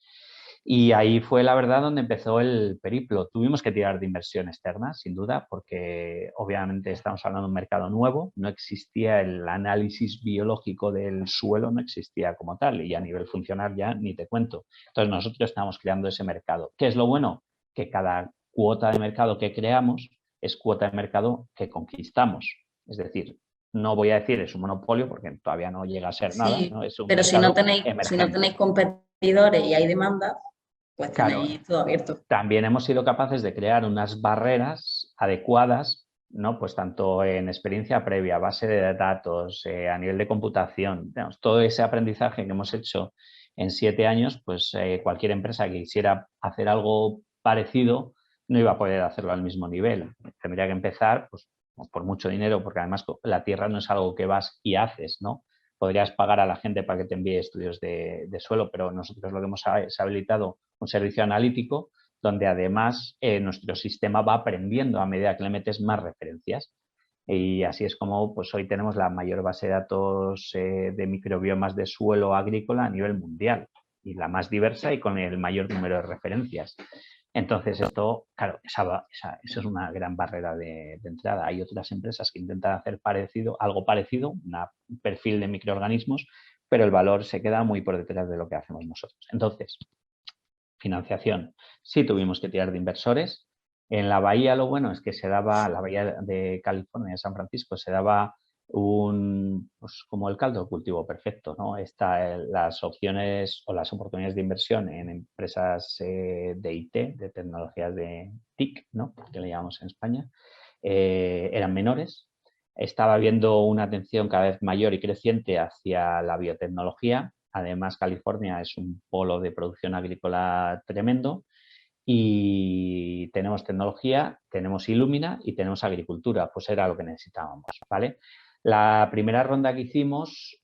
Y ahí fue la verdad donde empezó el periplo. Tuvimos que tirar de inversión externa, sin duda, porque obviamente estamos hablando de un mercado nuevo, no existía el análisis biológico del suelo, no existía como tal, y a nivel funcional ya ni te cuento. Entonces nosotros estamos creando ese mercado. ¿Qué es lo bueno? Que cada cuota de mercado que creamos es cuota de mercado que conquistamos. Es decir, no voy a decir es un monopolio porque todavía no llega a ser nada, Sí, ¿no? Es un pero si no mercado tenéis, si no tenéis emergente. competidores y hay demanda, pues Claro, tenéis todo abierto. también hemos sido capaces de crear unas barreras adecuadas, ¿no? Pues tanto en experiencia previa, base de datos, a nivel de computación, digamos, todo ese aprendizaje que hemos hecho en 7 años, pues cualquier empresa que quisiera hacer algo parecido no iba a poder hacerlo al mismo nivel. Tendría que empezar, pues, por mucho dinero, porque además la tierra no es algo que vas y haces, ¿no? Podrías pagar a la gente para que te envíe estudios de suelo, pero nosotros lo que hemos es habilitado un servicio analítico donde además nuestro sistema va aprendiendo a medida que le metes más referencias. Y así es como pues, hoy tenemos la mayor base de datos de microbiomas de suelo agrícola a nivel mundial y la más diversa y con el mayor número de referencias. Entonces, esto, claro, eso es una gran barrera de entrada. Hay otras empresas que intentan hacer algo parecido, un perfil de microorganismos, pero el valor se queda muy por detrás de lo que hacemos nosotros. Entonces, financiación. Sí tuvimos que tirar de inversores. En la bahía lo bueno es que se daba, la bahía de California, de San Francisco, se daba pues como el caldo de cultivo perfecto, ¿no? Las opciones o las oportunidades de inversión en empresas de IT, de tecnologías de TIC, ¿no? Que le llamamos en España, eran menores. Estaba habiendo una atención cada vez mayor y creciente hacia la biotecnología. Además, California es un polo de producción agrícola tremendo y tenemos tecnología, tenemos Illumina y tenemos agricultura, pues era lo que necesitábamos, ¿vale? La primera ronda que hicimos,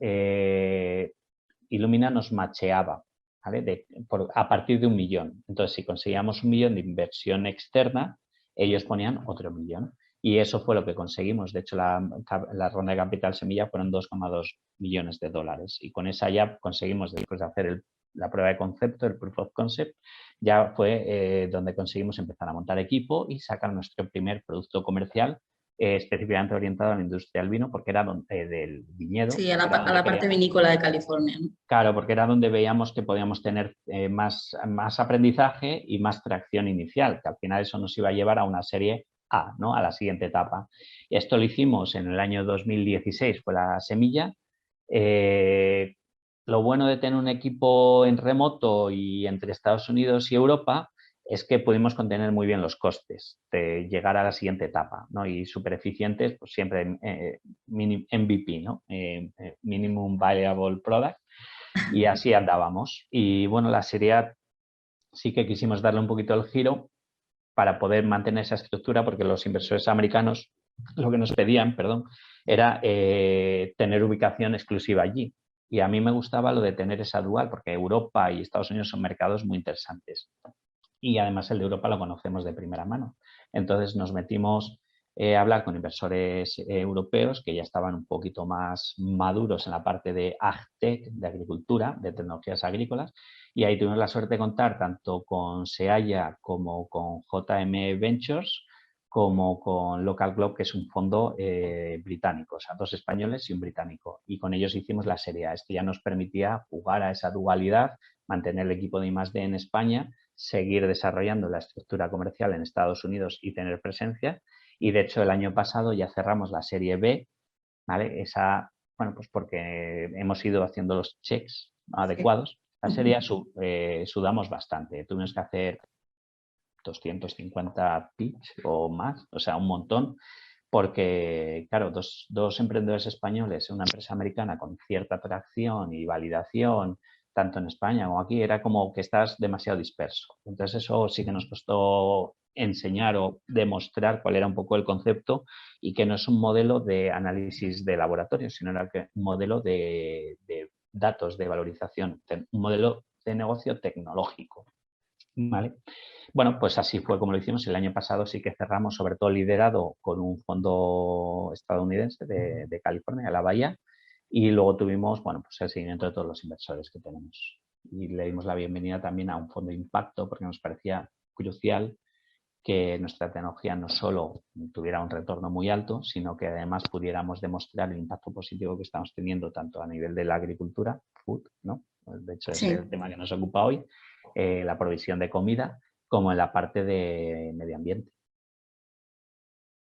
Illumina nos macheaba, ¿vale? A partir de 1 millón. Entonces, si conseguíamos 1 millón de inversión externa, ellos ponían otro 1 millón. Y eso fue lo que conseguimos. De hecho, la ronda de capital semilla fueron 2,2 millones de dólares. Y con esa ya conseguimos, después de hacer la prueba de concepto, el proof of concept, ya fue donde conseguimos empezar a montar equipo y sacar nuestro primer producto comercial específicamente orientado a la industria del vino, porque era del viñedo. Sí, a Era la donde parte vinícola de California, ¿no? Claro, porque era donde veíamos que podíamos tener más aprendizaje y más tracción inicial, que al final eso nos iba a llevar a una serie A, ¿no? A la siguiente etapa. Y esto lo hicimos en el año 2016, fue la semilla. Lo bueno de tener un equipo en remoto y entre Estados Unidos y Europa es que pudimos contener muy bien los costes de llegar a la siguiente etapa, ¿no? Y súper eficientes, pues siempre MVP, ¿no? Minimum Viable Product. Y así andábamos. Y bueno, la serie A sí que quisimos darle un poquito el giro para poder mantener esa estructura, porque los inversores americanos lo que nos pedían, perdón, era tener ubicación exclusiva allí. Y a mí me gustaba lo de tener esa dual, porque Europa y Estados Unidos son mercados muy interesantes. Y además el de Europa lo conocemos de primera mano. Entonces nos metimos a hablar con inversores europeos que ya estaban un poquito más maduros en la parte de AgTech, de agricultura, de tecnologías agrícolas, y ahí tuvimos la suerte de contar tanto con Seaya como con JM Ventures, como con Local Globe, que es un fondo británico, o sea, 2 españoles y un británico. Y con ellos hicimos la serie A. Esto ya nos permitía jugar a esa dualidad, mantener el equipo de I+D en España, seguir desarrollando la estructura comercial en Estados Unidos y tener presencia. Y de hecho el año pasado ya cerramos la serie B, ¿vale? Esa, bueno, pues porque hemos ido haciendo los checks adecuados. La serie A sudamos bastante. Tuvimos que hacer 250 pitch o más, o sea, un montón, porque, claro, dos emprendedores españoles, una empresa americana con cierta atracción y validación, tanto en España como aquí, era como que estás demasiado disperso. Entonces, eso sí que nos costó enseñar o demostrar cuál era un poco el concepto y que no es un modelo de análisis de laboratorio, sino era un modelo de datos, de valorización, un modelo de negocio tecnológico. ¿Vale? Bueno, pues así fue como lo hicimos. El año pasado sí que cerramos, sobre todo liderado con un fondo estadounidense de California, de la Bahía, y luego tuvimos, bueno, pues el seguimiento de todos los inversores que tenemos. Y le dimos la bienvenida también a un fondo de impacto porque nos parecía crucial que nuestra tecnología no solo tuviera un retorno muy alto, sino que además pudiéramos demostrar el impacto positivo que estamos teniendo tanto a nivel de la agricultura, food, ¿no? De hecho, es Sí. el tema que nos ocupa hoy, la provisión de comida, como en la parte de medio ambiente.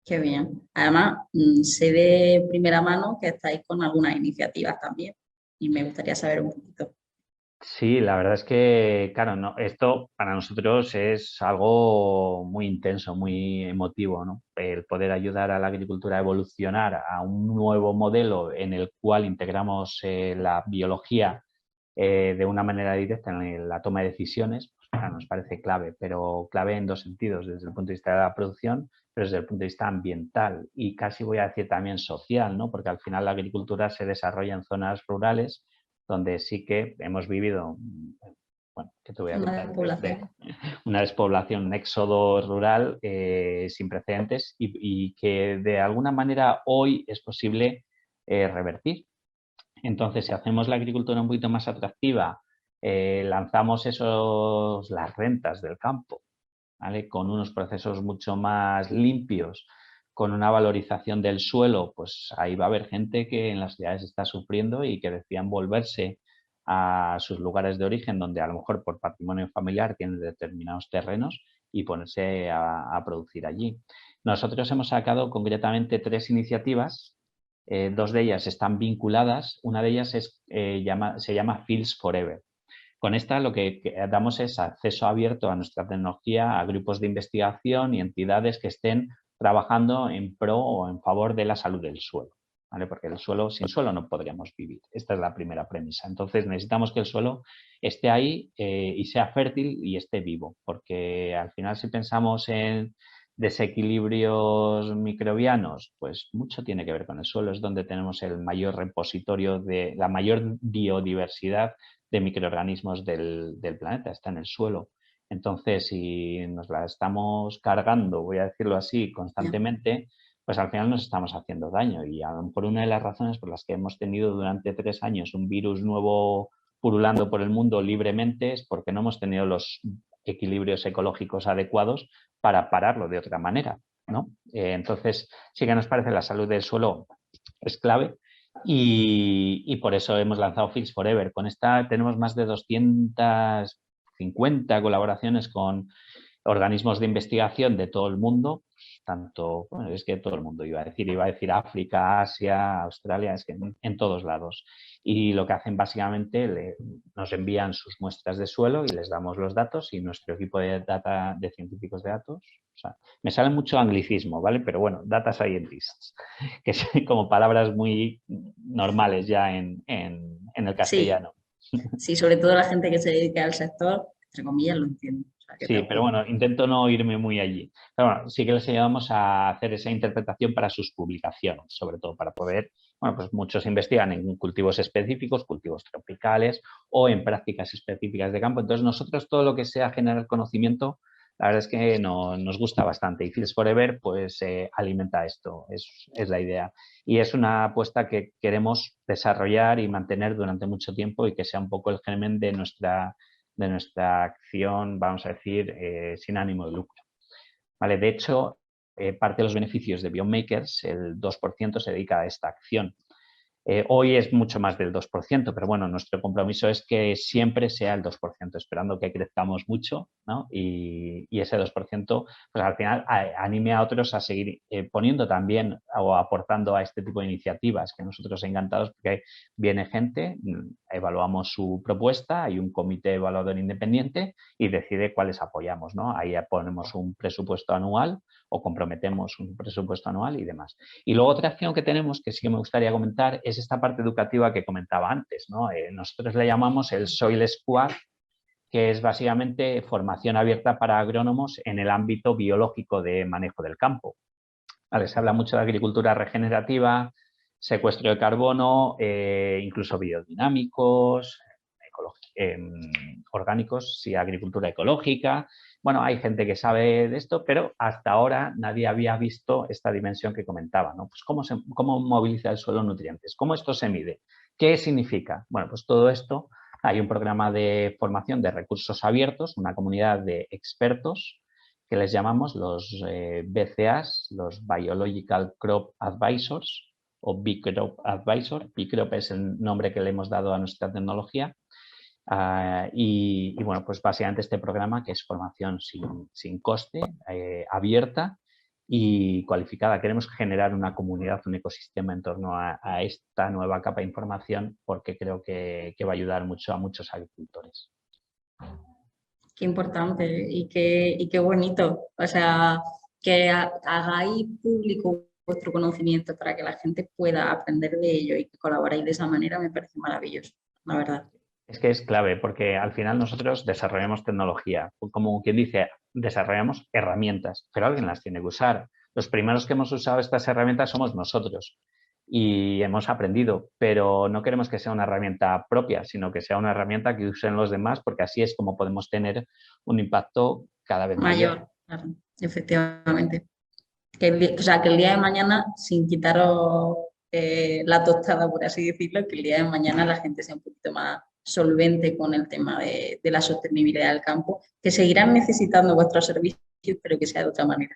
Qué bien. Además, sé de primera mano que estáis con algunas iniciativas también y me gustaría saber un poquito. Sí, la verdad es que, claro, no, esto para nosotros es algo muy intenso, muy emotivo, ¿no? El poder ayudar a la agricultura a evolucionar a un nuevo modelo en el cual integramos la biología de una manera directa en la toma de decisiones, pues, claro, nos parece clave, pero clave en dos sentidos, desde el punto de vista de la producción, pero desde el punto de vista ambiental y casi voy a decir también social, ¿no? Porque al final la agricultura se desarrolla en zonas rurales donde sí que hemos vivido, bueno, ¿qué te voy a Una contar? despoblación. Una despoblación, un éxodo rural sin precedentes y que de alguna manera hoy es posible revertir. Entonces, si hacemos la agricultura un poquito más atractiva, lanzamos las rentas del campo, ¿vale? Con unos procesos mucho más limpios, con una valorización del suelo, pues ahí va a haber gente que en las ciudades está sufriendo y que decían volverse a sus lugares de origen, donde a lo mejor por patrimonio familiar tienen determinados terrenos y ponerse a producir allí. Nosotros hemos sacado concretamente 3 iniciativas, dos de ellas están vinculadas, una de ellas se llama Fields Forever. Con esta lo que damos es acceso abierto a nuestra tecnología a grupos de investigación y entidades que estén trabajando en pro o en favor de la salud del suelo, ¿vale? Porque sin suelo no podríamos vivir. Esta es la primera premisa. Entonces necesitamos que el suelo esté ahí y sea fértil y esté vivo, porque al final si pensamos en desequilibrios microbianos, pues mucho tiene que ver con el suelo, es donde tenemos el mayor repositorio de la mayor biodiversidad de microorganismos del planeta, está en el suelo. Entonces, si nos la estamos cargando, voy a decirlo así, Bien. constantemente, pues al final nos estamos haciendo daño. Y a lo mejor una de las razones por las que hemos tenido durante 3 años un virus nuevo pululando por el mundo libremente es porque no hemos tenido los equilibrios ecológicos adecuados para pararlo de otra manera, ¿no? Entonces, sí que nos parece la salud del suelo es clave y por eso hemos lanzado Fields Forever. Con esta tenemos más de 250 colaboraciones con organismos de investigación de todo el mundo, tanto, bueno, es que todo el mundo iba a decir África, Asia, Australia, es que en todos lados. Y lo que hacen básicamente, nos envían sus muestras de suelo y les damos los datos y nuestro equipo de científicos de datos, o sea, me sale mucho anglicismo, ¿vale? Pero bueno, data scientists, que son como palabras muy normales ya en el Sí, castellano. sí, sobre todo la gente que se dedica al sector, entre comillas, lo entiende. O sea, que Sí, pero bueno, intento no irme muy allí. Pero bueno, sí que les ayudamos a hacer esa interpretación para sus publicaciones, sobre todo para poder, bueno, pues muchos investigan en cultivos específicos, cultivos tropicales o en prácticas específicas de campo. Entonces, nosotros todo lo que sea generar conocimiento, la verdad es que nos gusta bastante. Y Fields Forever, pues, alimenta esto, es la idea. Y es una apuesta que queremos desarrollar y mantener durante mucho tiempo y que sea un poco el germen de nuestra acción, vamos a decir, sin ánimo de lucro. ¿Vale? De hecho, parte de los beneficios de Biomakers, el 2% se dedica a esta acción. Hoy es mucho más del 2%, pero bueno, nuestro compromiso es que siempre sea el 2%, esperando que crezcamos mucho, ¿no? Y ese 2%, pues al final anime a otros a seguir poniendo también o aportando a este tipo de iniciativas, que nosotros encantados porque viene gente, evaluamos su propuesta, hay un comité evaluador independiente y decide cuáles apoyamos, ¿no? Ahí ponemos un presupuesto anual o comprometemos un presupuesto anual y demás. Y luego otra acción que tenemos, que sí que me gustaría comentar, es esta parte educativa que comentaba antes, ¿no? Nosotros le llamamos el Soil Squad, que es básicamente formación abierta para agrónomos en el ámbito biológico de manejo del campo. Vale, se habla mucho de agricultura regenerativa, secuestro de carbono, incluso biodinámicos, orgánicos, sí, agricultura ecológica. Bueno, hay gente que sabe de esto, pero hasta ahora nadie había visto esta dimensión que comentaba, ¿no? Pues cómo moviliza el suelo nutrientes, cómo esto se mide, qué significa. Bueno, pues todo esto, hay un programa de formación de recursos abiertos, una comunidad de expertos que les llamamos los BCAs, los Biological Crop Advisors o B-Crop Advisor. B-Crop es el nombre que le hemos dado a nuestra tecnología. Y bueno, pues básicamente este programa, que es formación sin coste, abierta, y cualificada. Queremos generar una comunidad, un ecosistema en torno a esta nueva capa de información porque creo que va a ayudar mucho a muchos agricultores. Qué importante y qué bonito. O sea, que hagáis público vuestro conocimiento para que la gente pueda aprender de ello y que colaboréis de esa manera me parece maravilloso, la verdad. Es que es clave porque al final nosotros desarrollamos tecnología, como quien dice, desarrollamos herramientas, pero alguien las tiene que usar. Los primeros que hemos usado estas herramientas somos nosotros y hemos aprendido, pero no queremos que sea una herramienta propia, sino que sea una herramienta que usen los demás porque así es como podemos tener un impacto cada vez mayor. Claro, efectivamente. O sea, que el día de mañana, sin quitaros la tostada, por así decirlo, que el día de mañana la gente sea un poquito más solvente con el tema de la sostenibilidad del campo, que seguirán necesitando vuestros servicios, pero que sea de otra manera.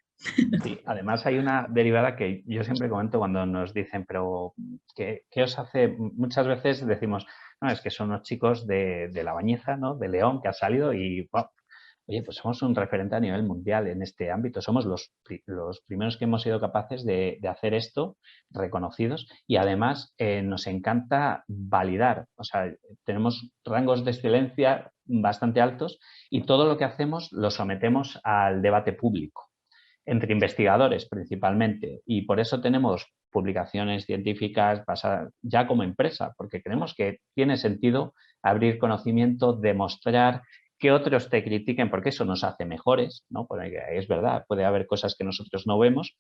Sí, además hay una derivada que yo siempre comento cuando nos dicen, pero ¿qué os hace? Muchas veces decimos, no, es que son unos chicos de La Bañeza, ¿no? De León, que ha salido y, wow, oye, pues somos un referente a nivel mundial en este ámbito. Somos los primeros que hemos sido capaces de hacer esto, reconocidos, y además nos encanta validar. O sea, tenemos rangos de excelencia bastante altos y todo lo que hacemos lo sometemos al debate público entre investigadores principalmente, y por eso tenemos publicaciones científicas basadas ya como empresa, porque creemos que tiene sentido abrir conocimiento, demostrar que otros te critiquen, porque eso nos hace mejores, ¿no? Porque es verdad, puede haber cosas que nosotros no vemos,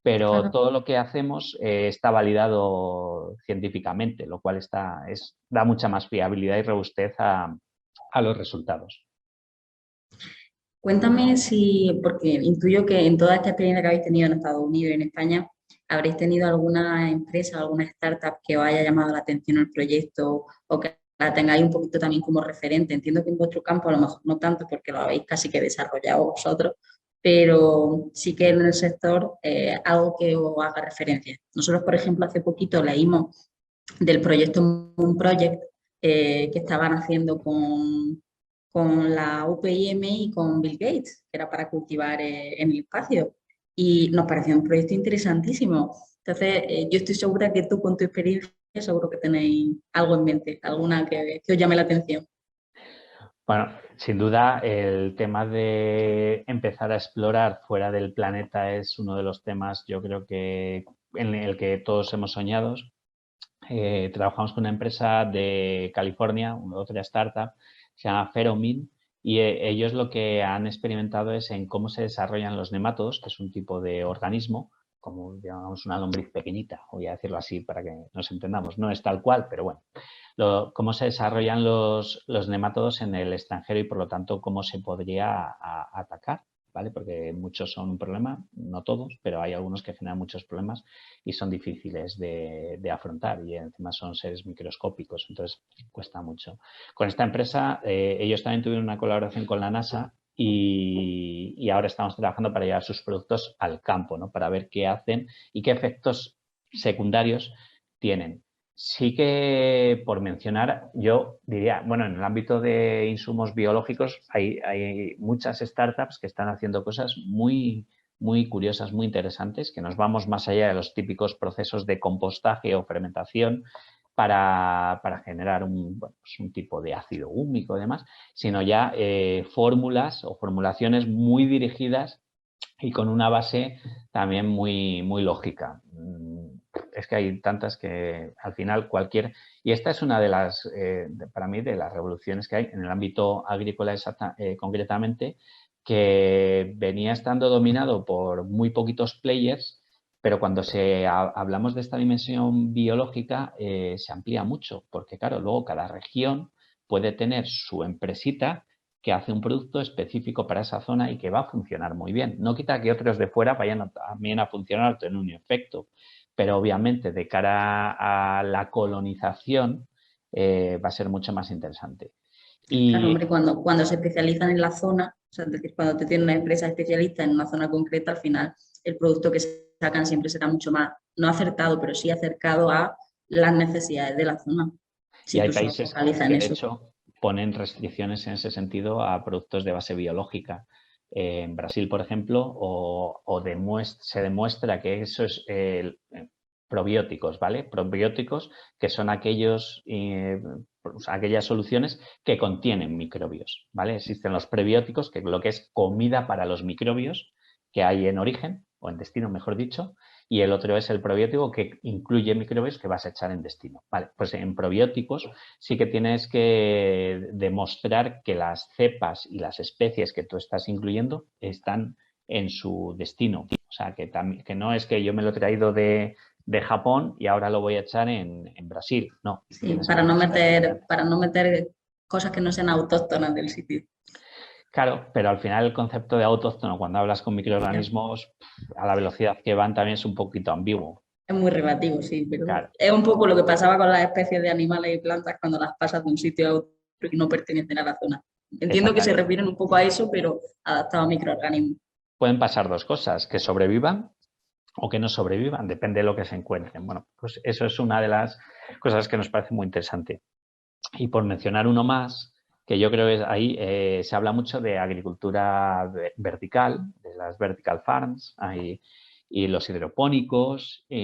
pero Claro. todo lo que hacemos está validado científicamente, lo cual da mucha más fiabilidad y robustez a los resultados. Cuéntame si, porque intuyo que en toda esta experiencia que habéis tenido en Estados Unidos y en España, habréis tenido alguna empresa, alguna startup que os haya llamado la atención el proyecto o que la tengáis un poquito también como referente. Entiendo que en vuestro campo a lo mejor no tanto porque lo habéis casi que desarrollado vosotros, pero sí que en el sector algo que os haga referencia. Nosotros, por ejemplo, hace poquito leímos del proyecto Moon Project que estaban haciendo con la UPM y con Bill Gates, que era para cultivar en el espacio. Y nos pareció un proyecto interesantísimo. Entonces, yo estoy segura que tú con tu experiencia seguro que tenéis algo en mente, alguna que os llame la atención. Bueno, sin duda el tema de empezar a explorar fuera del planeta es uno de los temas, yo creo que en el que todos hemos soñado. Trabajamos con una empresa de California, otra startup, se llama Feromин, y ellos lo que han experimentado es en cómo se desarrollan los nemátodos, que es un tipo de organismo, como digamos una lombriz pequeñita, voy a decirlo así para que nos entendamos, no es tal cual, pero bueno, cómo se desarrollan los nemátodos en el extranjero y por lo tanto cómo se podría atacar. ¿Vale? Porque muchos son un problema, no todos, pero hay algunos que generan muchos problemas y son difíciles de afrontar y encima son seres microscópicos, entonces cuesta mucho. Con esta empresa, ellos también tuvieron una colaboración con la NASA y ahora estamos trabajando para llevar sus productos al campo, ¿no? Para ver qué hacen y qué efectos secundarios tienen. Sí que, por mencionar, yo diría, bueno, en el ámbito de insumos biológicos hay muchas startups que están haciendo cosas muy curiosas, muy interesantes, que nos vamos más allá de los típicos procesos de compostaje o fermentación para generar pues un tipo de ácido húmico y demás, sino ya fórmulas o formulaciones muy dirigidas y con una base también muy lógica. Es que hay tantas que al final y esta es una de las, para mí, de las revoluciones que hay en el ámbito agrícola concretamente, que venía estando dominado por muy poquitos players, pero cuando hablamos de esta dimensión biológica se amplía mucho, porque claro, luego cada región puede tener su empresita que hace un producto específico para esa zona y que va a funcionar muy bien. No quita que otros de fuera vayan también a funcionar, tener un efecto, pero obviamente de cara a la colonización va a ser mucho más interesante. Claro, Y hombre, cuando se especializan en la zona, o sea, es decir, cuando te tiene una empresa especialista en una zona concreta, al final el producto que sacan siempre será mucho más, no acertado, pero sí acercado a las necesidades de la zona. Y Si hay tú solo países focalizas en que, de eso. hecho, ponen restricciones en ese sentido a productos de base biológica. en Brasil, por ejemplo, se demuestra que eso es probióticos, ¿vale? Probióticos que son aquellas soluciones que contienen microbios, ¿vale? Existen los prebióticos, que es lo que es comida para los microbios que hay en origen, o en destino, mejor dicho, y el otro es el probiótico que incluye microbios que vas a echar en destino. Vale, pues en probióticos sí que tienes que demostrar que las cepas y las especies que tú estás incluyendo están en su destino. O sea, que no es que yo me lo he traído de Japón y ahora lo voy a echar en Brasil. No. Sí, para no meter cosas que no sean autóctonas del sitio. Claro, pero al final el concepto de autóctono, cuando hablas con microorganismos, a la velocidad que van también es un poquito ambiguo. Es muy relativo, sí, pero claro. Es un poco lo que pasaba con las especies de animales y plantas cuando las pasas de un sitio a otro y no pertenecen a la zona. Entiendo que se refieren un poco a eso, pero adaptado a microorganismos. Pueden pasar dos cosas, que sobrevivan o que no sobrevivan, depende de lo que se encuentren. Bueno, pues eso es una de las cosas que nos parece muy interesante. Y por mencionar uno más, que yo creo que ahí se habla mucho de agricultura vertical, de las vertical farms, y los hidropónicos. A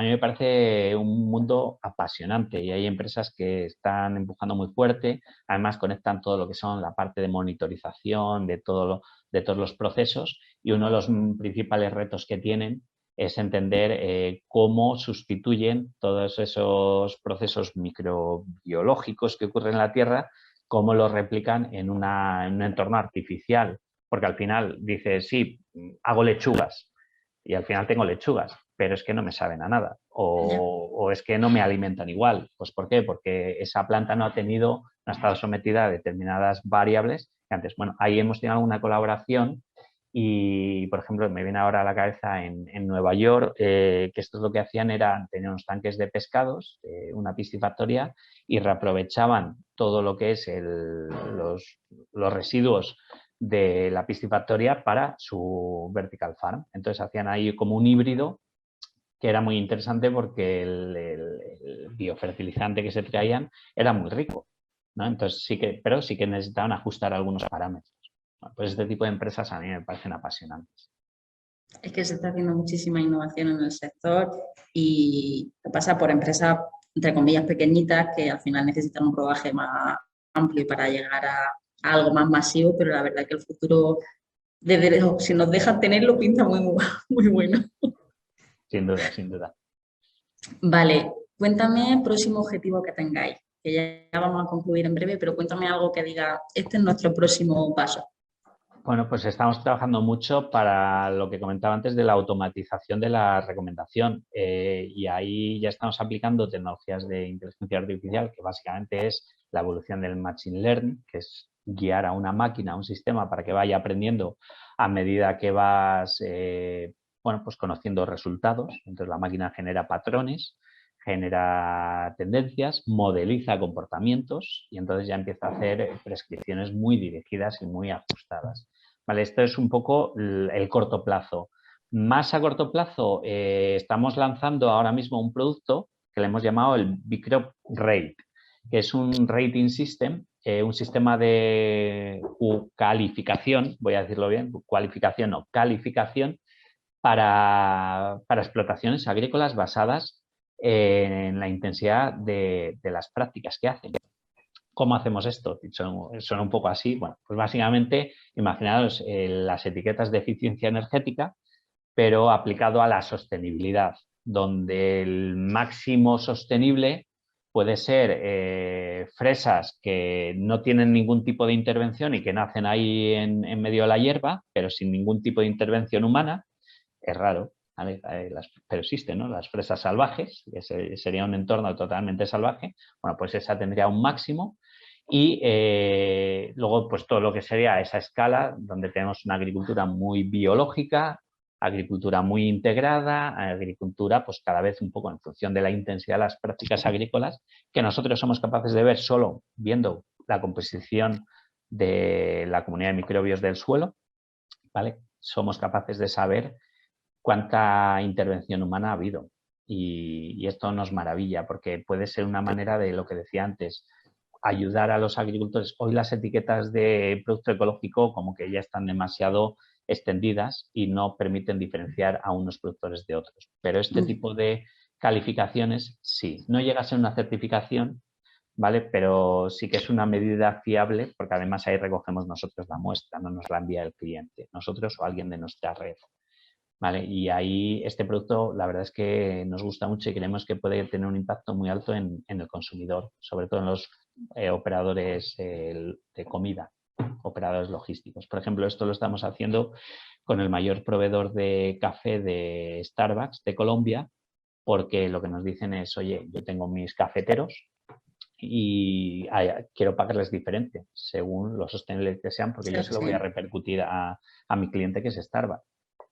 mí me parece un mundo apasionante y hay empresas que están empujando muy fuerte. Además, conectan todo lo que son la parte de monitorización de todos los procesos, y uno de los principales retos que tienen es entender cómo sustituyen todos esos procesos microbiológicos que ocurren en la Tierra, cómo los replican en un entorno artificial. Porque al final dices, sí, hago lechugas y al final tengo lechugas, pero es que no me saben a nada o es que no me alimentan igual. Pues ¿por qué? Porque esa planta no ha estado sometida a determinadas variables que antes. Bueno, ahí hemos tenido alguna colaboración. Y, por ejemplo, me viene ahora a la cabeza en Nueva York que estos lo que hacían era tener unos tanques de pescados, una piscifactoría, y reaprovechaban todo lo que es los residuos de la piscifactoría para su vertical farm. Entonces hacían ahí como un híbrido que era muy interesante porque el biofertilizante que se traían era muy rico, ¿no? Entonces pero sí que necesitaban ajustar algunos parámetros. Pues este tipo de empresas a mí me parecen apasionantes. Es que se está haciendo muchísima innovación en el sector y pasa por empresas, entre comillas, pequeñitas que al final necesitan un rodaje más amplio para llegar a algo más masivo, pero la verdad es que el futuro, si nos dejan tenerlo, pinta muy, muy bueno. Sin duda, sin duda. Vale, cuéntame el próximo objetivo que tengáis, que ya vamos a concluir en breve, pero cuéntame algo que diga, este es nuestro próximo paso. Bueno, pues estamos trabajando mucho para lo que comentaba antes de la automatización de la recomendación y ahí ya estamos aplicando tecnologías de inteligencia artificial, que básicamente es la evolución del machine learning, que es guiar a una máquina, a un sistema para que vaya aprendiendo a medida que vas pues conociendo resultados. Entonces la máquina genera patrones, genera tendencias, modeliza comportamientos y entonces ya empieza a hacer prescripciones muy dirigidas y muy ajustadas. Vale, esto es un poco el corto plazo. Más a corto plazo, estamos lanzando ahora mismo un producto que le hemos llamado el Bicrop Rate, que es un rating system, un sistema de calificación, voy a decirlo bien, cualificación o calificación para explotaciones agrícolas basadas en la intensidad de las prácticas que hacen. ¿Cómo hacemos esto? Suena un poco así. Bueno, pues básicamente, imaginaos las etiquetas de eficiencia energética, pero aplicado a la sostenibilidad, donde el máximo sostenible puede ser fresas que no tienen ningún tipo de intervención y que nacen ahí en medio de la hierba, pero sin ningún tipo de intervención humana. Es raro, ¿vale? Pero existen, ¿no? Las fresas salvajes, que sería un entorno totalmente salvaje. Bueno, pues esa tendría un máximo. Y luego, pues todo lo que sería esa escala, donde tenemos una agricultura muy biológica, agricultura muy integrada, agricultura pues cada vez un poco en función de la intensidad de las prácticas agrícolas, que nosotros somos capaces de ver solo viendo la composición de la comunidad de microbios del suelo, ¿vale? Somos capaces de saber cuánta intervención humana ha habido. Y esto nos maravilla porque puede ser una manera de lo que decía antes, ayudar a los agricultores. Hoy las etiquetas de producto ecológico como que ya están demasiado extendidas y no permiten diferenciar a unos productores de otros. Pero este tipo de calificaciones sí. No llega a ser una certificación, ¿vale? Pero sí que es una medida fiable porque además ahí recogemos nosotros la muestra, no nos la envía el cliente, nosotros o alguien de nuestra red. ¿Vale? Y ahí este producto la verdad es que nos gusta mucho y creemos que puede tener un impacto muy alto en el consumidor, sobre todo en los operadores de comida, operadores logísticos. Por ejemplo, esto lo estamos haciendo con el mayor proveedor de café de Starbucks de Colombia, porque lo que nos dicen es, oye, yo tengo mis cafeteros y quiero pagarles diferente según lo sostenible que sean, porque yo se lo voy a repercutir a mi cliente que es Starbucks.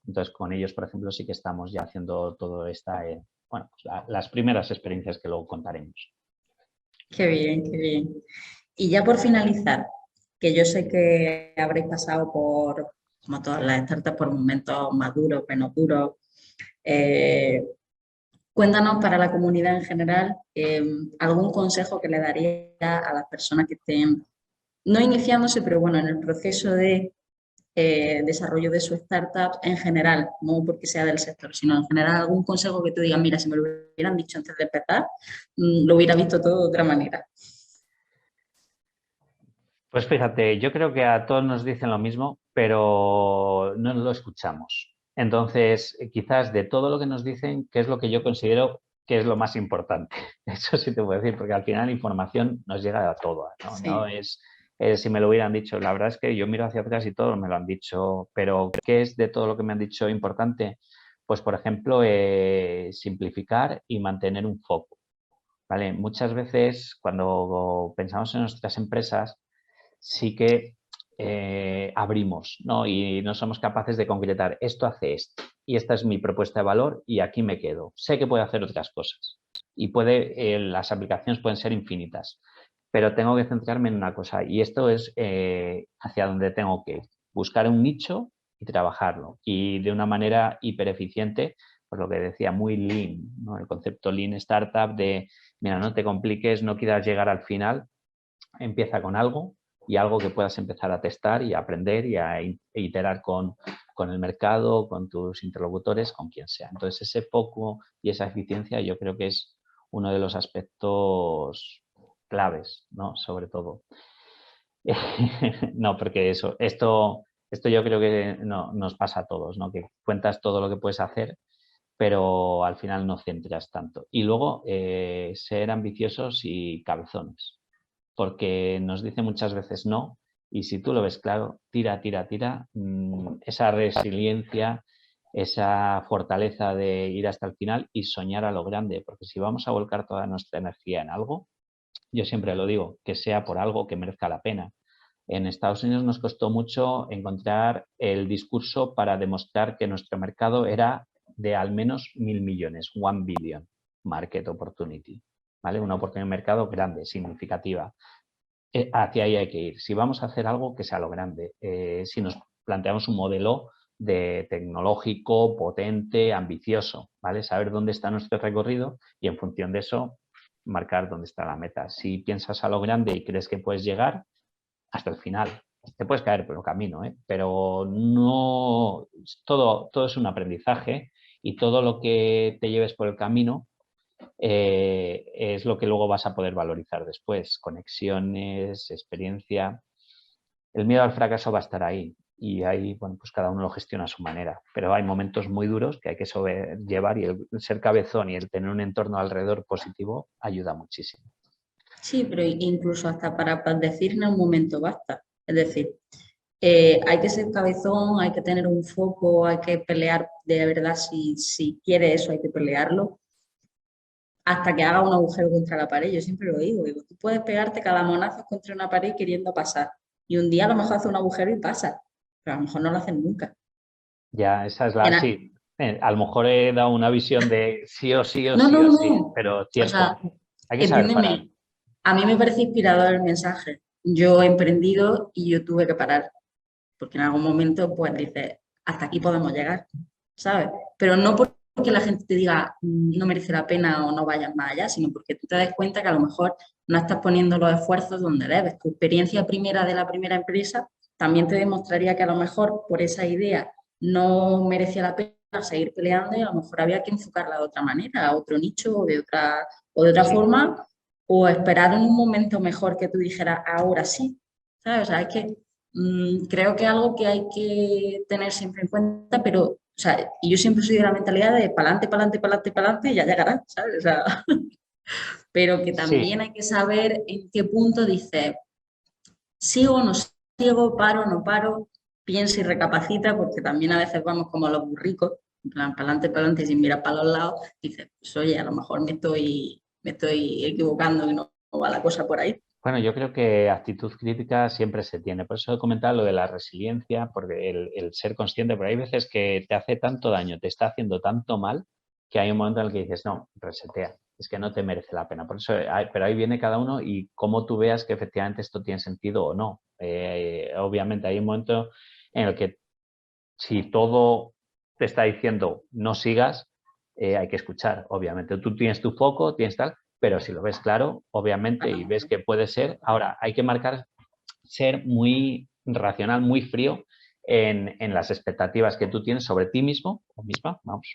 Entonces, con ellos, por ejemplo, sí que estamos ya haciendo todo esta, bueno, pues las primeras experiencias que luego contaremos. Qué bien, qué bien. Y ya por finalizar, que yo sé que habréis pasado por, como todas las startups, por momentos más duros, menos duros. Cuéntanos para la comunidad en general algún consejo que le daría a las personas que estén, no iniciándose, pero bueno, en el proceso de desarrollo de su startup en general, no porque sea del sector, sino en general algún consejo que tú digas, mira, si me lo hubieran dicho antes de empezar, lo hubiera visto todo de otra manera. Pues fíjate, yo creo que a todos nos dicen lo mismo, pero no lo escuchamos. Entonces, quizás de todo lo que nos dicen, ¿qué es lo que yo considero que es lo más importante? Eso sí te puedo decir, porque al final la información nos llega a todo, ¿no? Sí. No es si me lo hubieran dicho. La verdad es que yo miro hacia atrás y todos me lo han dicho, pero ¿qué es de todo lo que me han dicho importante? Pues, por ejemplo, simplificar y mantener un foco, ¿vale? Muchas veces cuando pensamos en nuestras empresas, sí que abrimos, ¿no? Y no somos capaces de concretar, esto hace esto y esta es mi propuesta de valor y aquí me quedo. Sé que puede hacer otras cosas y las aplicaciones pueden ser infinitas, pero tengo que centrarme en una cosa y esto es hacia donde tengo que ir. Buscar un nicho y trabajarlo y de una manera hipereficiente, pues lo que decía, muy lean, ¿no? El concepto lean startup de, mira, no te compliques, no quieras llegar al final, empieza con algo y algo que puedas empezar a testar y a aprender y a iterar con el mercado, con tus interlocutores, con quien sea. Entonces, ese foco y esa eficiencia yo creo que es uno de los aspectos claves, ¿no? Sobre todo. No, porque esto yo creo que no, nos pasa a todos, ¿no? Que cuentas todo lo que puedes hacer, pero al final no centras tanto. Y luego, ser ambiciosos y cabezones, porque nos dice muchas veces no, y si tú lo ves claro, tira, tira, tira, esa resiliencia, esa fortaleza de ir hasta el final y soñar a lo grande, porque si vamos a volcar toda nuestra energía en algo, yo siempre lo digo, que sea por algo que merezca la pena. En Estados Unidos nos costó mucho encontrar el discurso para demostrar que nuestro mercado era de al menos 1.000 millones, 1 billion market opportunity, ¿vale? Una oportunidad de mercado grande, significativa. Hacia ahí hay que ir. Si vamos a hacer algo, que sea lo grande. Si nos planteamos un modelo de tecnológico, potente, ambicioso, ¿vale? Saber dónde está nuestro recorrido y en función de eso marcar dónde está la meta. Si piensas a lo grande y crees que puedes llegar hasta el final, te puedes caer por el camino, ¿eh? Pero no, todo es un aprendizaje y todo lo que te lleves por el camino es lo que luego vas a poder valorizar después. Conexiones, experiencia. El miedo al fracaso va a estar ahí y ahí, bueno, pues cada uno lo gestiona a su manera. Pero hay momentos muy duros que hay que sobrellevar y el ser cabezón y el tener un entorno alrededor positivo ayuda muchísimo. Sí, pero incluso hasta para decir en un momento basta. Es decir, hay que ser cabezón, hay que tener un foco, hay que pelear de verdad si quiere eso, hay que pelearlo hasta que haga un agujero contra la pared. Yo siempre lo digo, tú puedes pegarte cada monazo contra una pared queriendo pasar y un día a lo mejor hace un agujero y pasa, pero a lo mejor no lo hacen nunca. Ya, esa es la, sí. A lo mejor he dado una visión de sí o sí o No, sí no, o sí, no. pero O cierto, sea, hay que saber parar. entiéndeme, a mí me parece inspirador el mensaje. Yo he emprendido y yo tuve que parar, porque en algún momento pues dices, hasta aquí podemos llegar, ¿sabes? Pero no porque la gente te diga no merece la pena o no vayas más allá, sino porque tú te das cuenta que a lo mejor no estás poniendo los esfuerzos donde debes. Tu experiencia primera de la primera empresa también te demostraría que a lo mejor por esa idea no merecía la pena seguir peleando y a lo mejor había que enfocarla de otra manera, a otro nicho o de otra Sí. forma, o esperar en un momento mejor que tú dijeras, ahora sí, ¿sabes? O sea, es que creo que es algo que hay que tener siempre en cuenta, pero, o sea, y yo siempre soy de la mentalidad de pa'lante, pa'lante, pa'lante, pa'lante y ya llegará, ¿sabes? O sea, pero que Sí, también hay que saber en qué punto dices, sigo o no sigo, paro o no paro, piensa y recapacita, porque también a veces vamos como los burricos, en plan, para adelante, sin mirar para los lados, dices, pues oye, a lo mejor me estoy equivocando y no va la cosa por ahí. bueno, yo creo que actitud crítica siempre se tiene. Por eso he comentado lo de la resiliencia, porque el ser consciente, pero hay veces que te hace tanto daño, te está haciendo tanto mal, que hay un momento en el que dices, no, resetea, es que no te merece la pena. Por eso, pero ahí viene cada uno y cómo tú veas que efectivamente esto tiene sentido o no. Obviamente hay un momento en el que si todo te está diciendo no sigas, hay que escuchar, obviamente. Tú tienes tu foco, tienes tal, pero si lo ves claro, obviamente, y ves que puede ser, ahora hay que marcar, ser muy racional, muy frío en las expectativas que tú tienes sobre ti mismo o misma, vamos,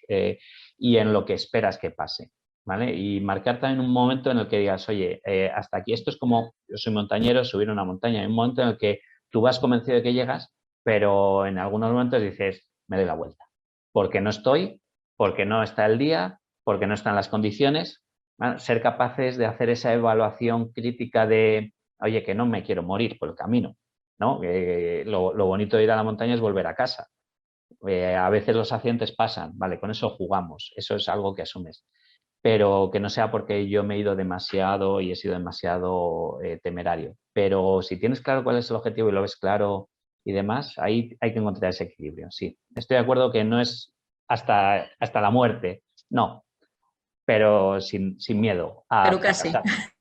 y en lo que esperas que pase. ¿Vale? Y marcar también un momento en el que digas, oye, hasta aquí, esto es como, yo soy montañero, subir una montaña, hay un momento en el que tú vas convencido de que llegas, pero en algunos momentos dices, me doy la vuelta, porque no estoy, porque no está el día, porque no están las condiciones. ¿Vale? Ser capaces de hacer esa evaluación crítica de, oye, que no me quiero morir por el camino, ¿no? Lo bonito de ir a la montaña es volver a casa. A veces los accidentes pasan, vale, con eso jugamos, eso es algo que asumes, pero que no sea porque yo me he ido demasiado y he sido demasiado temerario. Pero si tienes claro cuál es el objetivo y lo ves claro y demás, ahí hay que encontrar ese equilibrio, sí. Estoy de acuerdo que no es hasta la muerte, no, pero sin miedo a Pero casi. fracasar.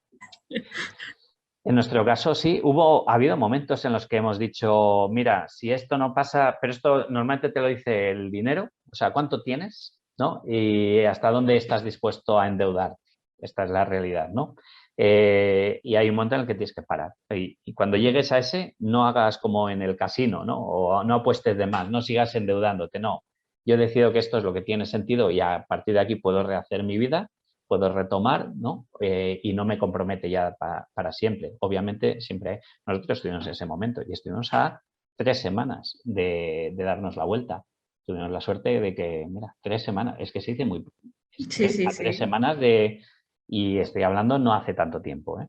En nuestro caso, sí, ha habido momentos en los que hemos dicho, mira, si esto no pasa, pero esto normalmente te lo dice el dinero, o sea, ¿cuánto tienes? ¿No? Y hasta dónde estás dispuesto a endeudar. Esta es la realidad, ¿no? Y hay un momento en el que tienes que parar. Y cuando llegues a ese, no hagas como en el casino, ¿no? O no apuestes de más, no sigas endeudándote, no. Yo decido que esto es lo que tiene sentido y a partir de aquí puedo rehacer mi vida, puedo retomar, ¿no? Y no me compromete ya para siempre. Obviamente, siempre nosotros estuvimos en ese momento y estuvimos a 3 semanas de darnos la vuelta. Tuvimos la suerte de que, mira, 3 semanas, es que se dice muy... Sí, sí, A 3 sí. semanas de... Y estoy hablando no hace tanto tiempo, ¿eh?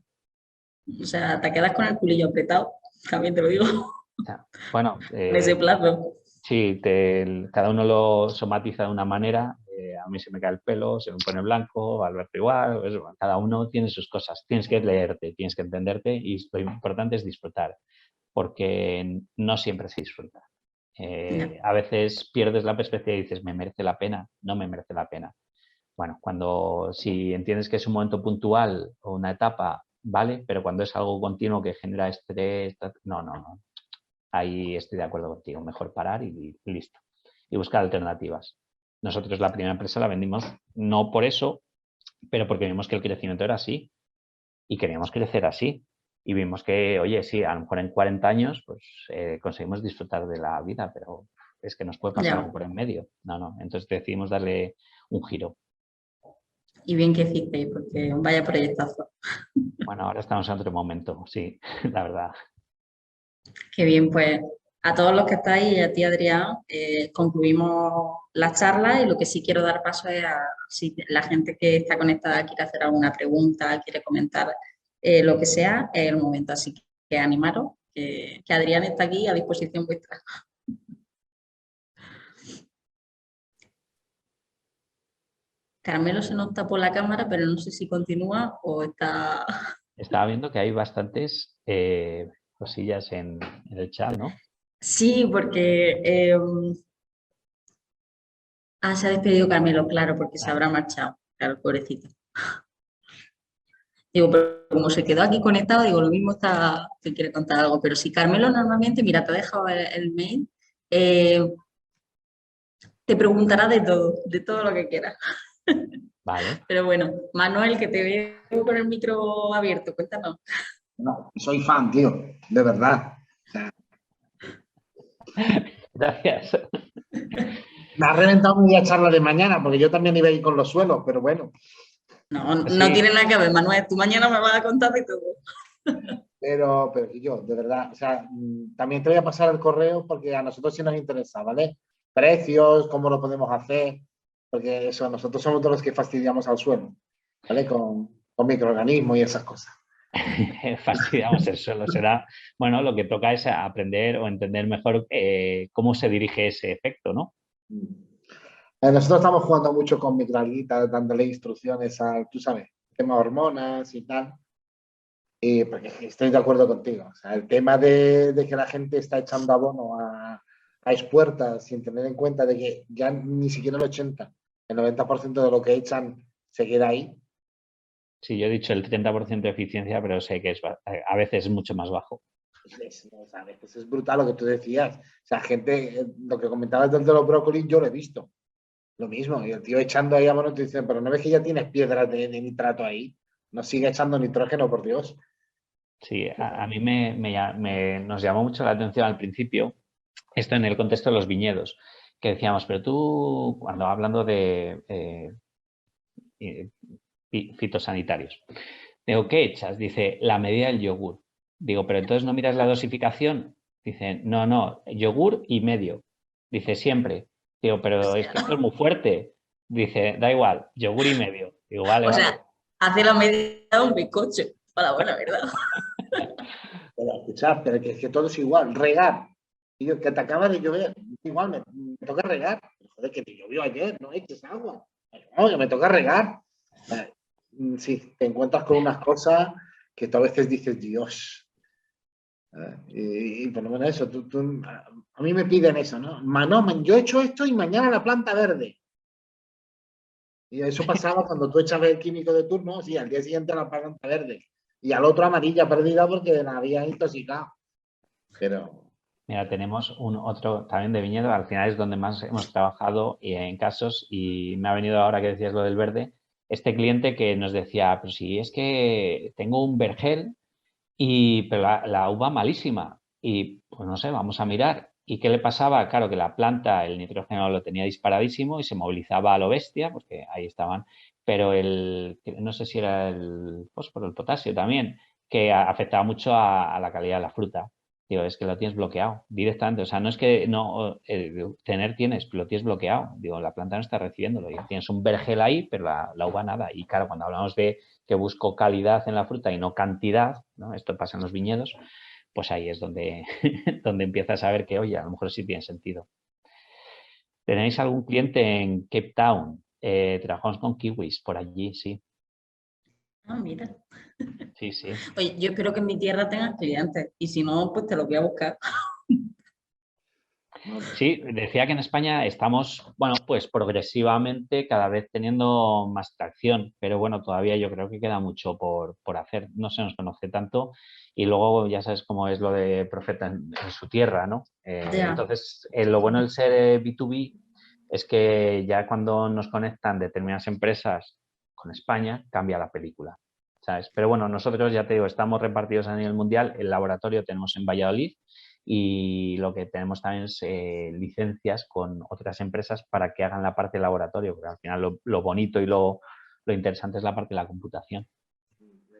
O sea, te quedas con el culillo apretado, también te lo digo, O sea, bueno, en ese plazo. sí, cada uno lo somatiza de una manera. A mí se me cae el pelo, se me pone blanco, Alberto igual. Pues, bueno, cada uno tiene sus cosas. Tienes que leerte, tienes que entenderte y lo importante es disfrutar, porque no siempre se disfruta. Ya. A veces pierdes la perspectiva y dices, ¿me merece la pena? No me merece la pena. Bueno, si entiendes que es un momento puntual o una etapa, vale, pero cuando es algo continuo que genera estrés, no. Ahí estoy de acuerdo contigo. Mejor parar y listo. Y buscar alternativas. Nosotros la primera empresa la vendimos no por eso, pero porque vimos que el crecimiento era así y queríamos crecer así. Y vimos que, oye, sí, a lo mejor en 40 años pues conseguimos disfrutar de la vida, pero es que nos puede pasar algo Ya. por en medio. No. Entonces decidimos darle un giro. Y bien que hicisteis, porque vaya proyectazo. Bueno, ahora estamos en otro momento, sí, la verdad. Qué bien, pues a todos los que estáis y a ti, Adrián, concluimos la charla y lo que sí quiero dar paso es a si la gente que está conectada quiere hacer alguna pregunta, quiere comentar lo que sea, es el momento. Así que animaros, que Adrián está aquí a disposición vuestra. Carmelo se nos tapó la cámara, pero no sé si continúa o está... Estaba viendo que hay bastantes cosillas en el chat, ¿no? Sí, porque se ha despedido Carmelo, claro, porque se Ah, habrá marchado. Claro, pobrecito. Digo, pero como se quedó aquí conectado, digo, lo mismo está, te quiere contar algo. Pero si Carmelo normalmente, mira, te ha dejado el mail, eh, te preguntará de todo lo que quieras. Vale. Pero bueno, Manuel, que te veo con el micro abierto, cuéntanos. No, soy fan, tío, de verdad. O sea, Gracias. me ha reventado mi charla de mañana, porque yo también iba a ir con los suelos, pero bueno. No, no Sí, tiene nada que ver, Manuel. Tú mañana me vas a contar de todo. Pero yo, de verdad, o sea, también te voy a pasar el correo porque a nosotros sí nos interesa, ¿vale? Precios, cómo lo podemos hacer, porque eso, nosotros somos todos los que fastidiamos al suelo, ¿vale? Con microorganismos y esas cosas. fastidiamos el suelo. Será, bueno, lo que toca es aprender o entender mejor cómo se dirige ese efecto, ¿no? Nosotros estamos jugando mucho con microalguitas, dándole instrucciones a, tú sabes, tema hormonas y tal. Y porque estoy de acuerdo contigo. O sea, el tema de que la gente está echando abono a expuertas sin tener en cuenta de que ya ni siquiera el 80, el 90% de lo que echan se queda ahí. Sí, yo he dicho el 30% de eficiencia, pero sé que es a veces mucho más bajo. A veces es brutal lo que tú decías. O sea, gente, lo que comentabas del de los brócolis, yo lo he visto. Lo mismo. Y el tío echando ahí abono, te dice, pero no ves que ya tienes piedras de nitrato ahí. No sigue echando nitrógeno, por Dios. Sí, a mí nos llamó mucho la atención al principio, esto en el contexto de los viñedos, que decíamos, pero tú, cuando hablando de eh, fitosanitarios, digo, ¿qué echas? Dice, la medida del yogur. Digo, pero entonces no miras la dosificación. Dice, no, no, yogur y medio. Dice, siempre. Digo, O pero es sea, que esto es muy fuerte. Dice, da igual, yogur y medio. Digo, vale, o vale. sea, hace la medida de un bizcocho. Para la buena verdad. Pero escuchar, pero que es que todo es igual. Regar. Y yo, que te acaba de llover. Igual me toca regar. Joder, que te llovió ayer, no eches agua. No, que me toca regar. Sí, te encuentras con unas cosas que tú a veces dices, Dios. Y por lo menos eso, a mí me piden eso, ¿no? No, yo he hecho esto y mañana la planta verde. Y eso pasaba cuando tú echabas el químico de turno, sí, al día siguiente la planta verde. Y al otro amarilla perdida porque la había intoxicado. Pero Mira, tenemos un otro también de viñedo, al final es donde más hemos trabajado y en casos, y me ha venido ahora que decías lo del verde, este cliente que nos decía, pero si es que tengo un vergel pero la uva malísima. Y pues no sé, vamos a mirar. ¿Y qué le pasaba? Claro que la planta, el nitrógeno lo tenía disparadísimo y se movilizaba a lo bestia, porque ahí estaban, pero no sé si era el fósforo, el potasio también, que afectaba mucho a la calidad de la fruta. Digo, es que lo tienes bloqueado directamente. O sea, no es que no tienes, pero lo tienes bloqueado. Digo, la planta no está recibiéndolo. Y tienes un vergel ahí, pero la uva nada. Y claro, cuando hablamos de que busco calidad en la fruta y no cantidad, ¿no? Esto pasa en los viñedos, pues ahí es donde, donde empiezas a ver que, oye, a lo mejor sí tiene sentido. ¿Tenéis algún cliente en Cape Town? Trabajamos con kiwis por allí, sí. Ah, mira. Sí, sí. Oye, yo espero que en mi tierra tengas clientes. Y si no, pues te los voy a buscar. Sí, decía que en España estamos, bueno, pues progresivamente cada vez teniendo más tracción, pero bueno, todavía yo creo que queda mucho por hacer, no se nos conoce tanto y luego ya sabes cómo es lo de profeta en su tierra, ¿no? Ya. Entonces, lo bueno del ser B2B es que ya cuando nos conectan determinadas empresas con España, cambia la película, ¿sabes? Pero bueno, nosotros ya te digo, estamos repartidos a nivel mundial, el laboratorio tenemos en Valladolid y lo que tenemos también es licencias con otras empresas para que hagan la parte de laboratorio, porque al final lo bonito y lo interesante es la parte de la computación.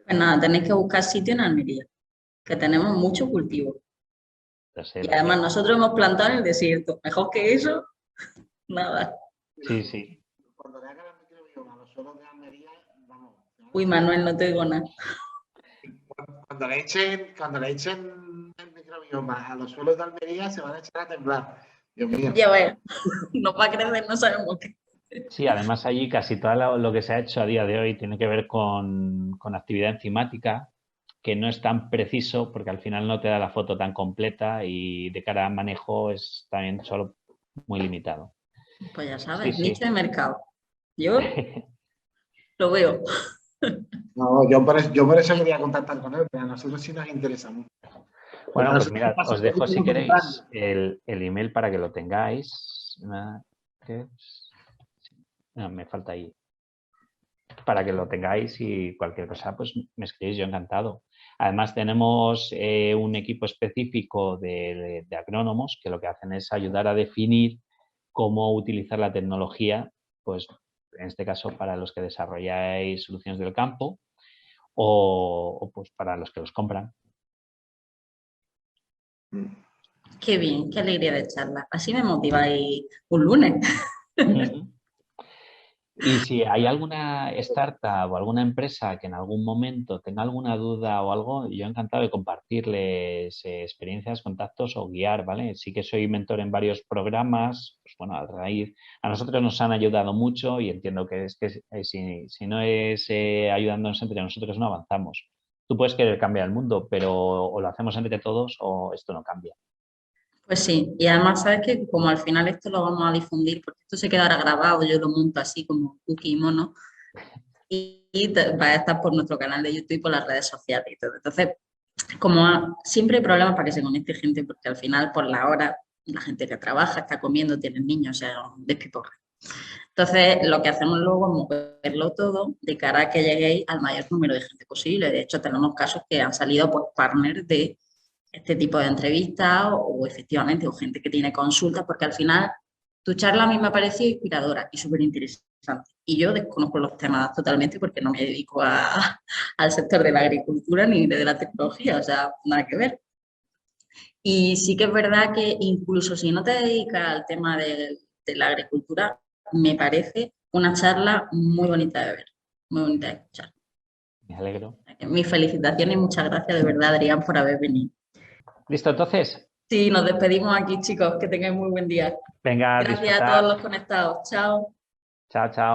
Pues nada, tenéis que buscar sitio en Almería, que tenemos mucho cultivo. Lo sé, Y lo sé. además nosotros hemos plantado en el desierto. Mejor que eso, nada. Sí, sí. cuando le hagan la microbioma a los suelos de Almería, vamos. Uy, Manuel, no te digo nada. Cuando le echen el microbioma a los suelos de Almería, se van a echar a temblar. Dios mío. Ya ves, no va a crecer, no sabemos qué. Sí, además allí casi todo lo que se ha hecho a día de hoy tiene que ver con actividad enzimática, que no es tan preciso porque al final no te da la foto tan completa y de cara a manejo es también solo muy limitado. Pues ya Sí, sabes, nicho sí. de mercado. Yo lo veo. No, yo por eso quería contactar con él, pero a nosotros sí nos interesa mucho. Bueno, pues Nosotros mirad, pasa os que dejo si lo contrario. queréis el email para que lo tengáis. No, me falta ahí. para que lo tengáis y cualquier cosa, pues me escribís, yo encantado. Además, tenemos un equipo específico de agrónomos que lo que hacen es ayudar a definir cómo utilizar la tecnología, pues en este caso para los que desarrolláis soluciones del campo o pues para los que los compran. Qué bien, qué alegría de charla. Así me motiváis un lunes. Y si hay alguna startup o alguna empresa que en algún momento tenga alguna duda o algo, yo encantado de compartirles experiencias, contactos o guiar, ¿vale? Sí que soy mentor en varios programas, pues bueno, a nosotros nos han ayudado mucho y entiendo que es que si no es ayudándonos entre nosotros no avanzamos. Tú puedes querer cambiar el mundo, pero o lo hacemos entre todos o esto no cambia. Pues sí, y además sabes que como al final esto lo vamos a difundir, porque esto se quedará grabado, yo lo monto así como cookie y mono, y va a estar por nuestro canal de YouTube y por las redes sociales y todo. Entonces, siempre hay problemas para que se conecte gente, porque al final por la hora la gente que trabaja, está comiendo, tiene niños, o sea, un despiporre. Entonces, lo que hacemos luego es moverlo todo de cara a que lleguéis al mayor número de gente posible. De hecho, tenemos casos que han salido pues, partners de este tipo de entrevistas o efectivamente o gente que tiene consultas, porque al final tu charla a mí me ha parecido inspiradora y súper interesante. Y yo desconozco los temas totalmente porque no me dedico al sector de la agricultura ni de la tecnología, o sea, nada que ver. Y sí que es verdad que incluso si no te dedicas al tema de la agricultura, me parece una charla muy bonita de ver, muy bonita de escuchar. Me alegro. Mis felicitaciones y muchas gracias de verdad, Adrián, por haber venido. ¿Listo entonces? Sí, nos despedimos aquí, chicos. Que tengáis muy buen día. Venga, Gracias a disfrutar. todos los conectados. Chao. Chao, chao.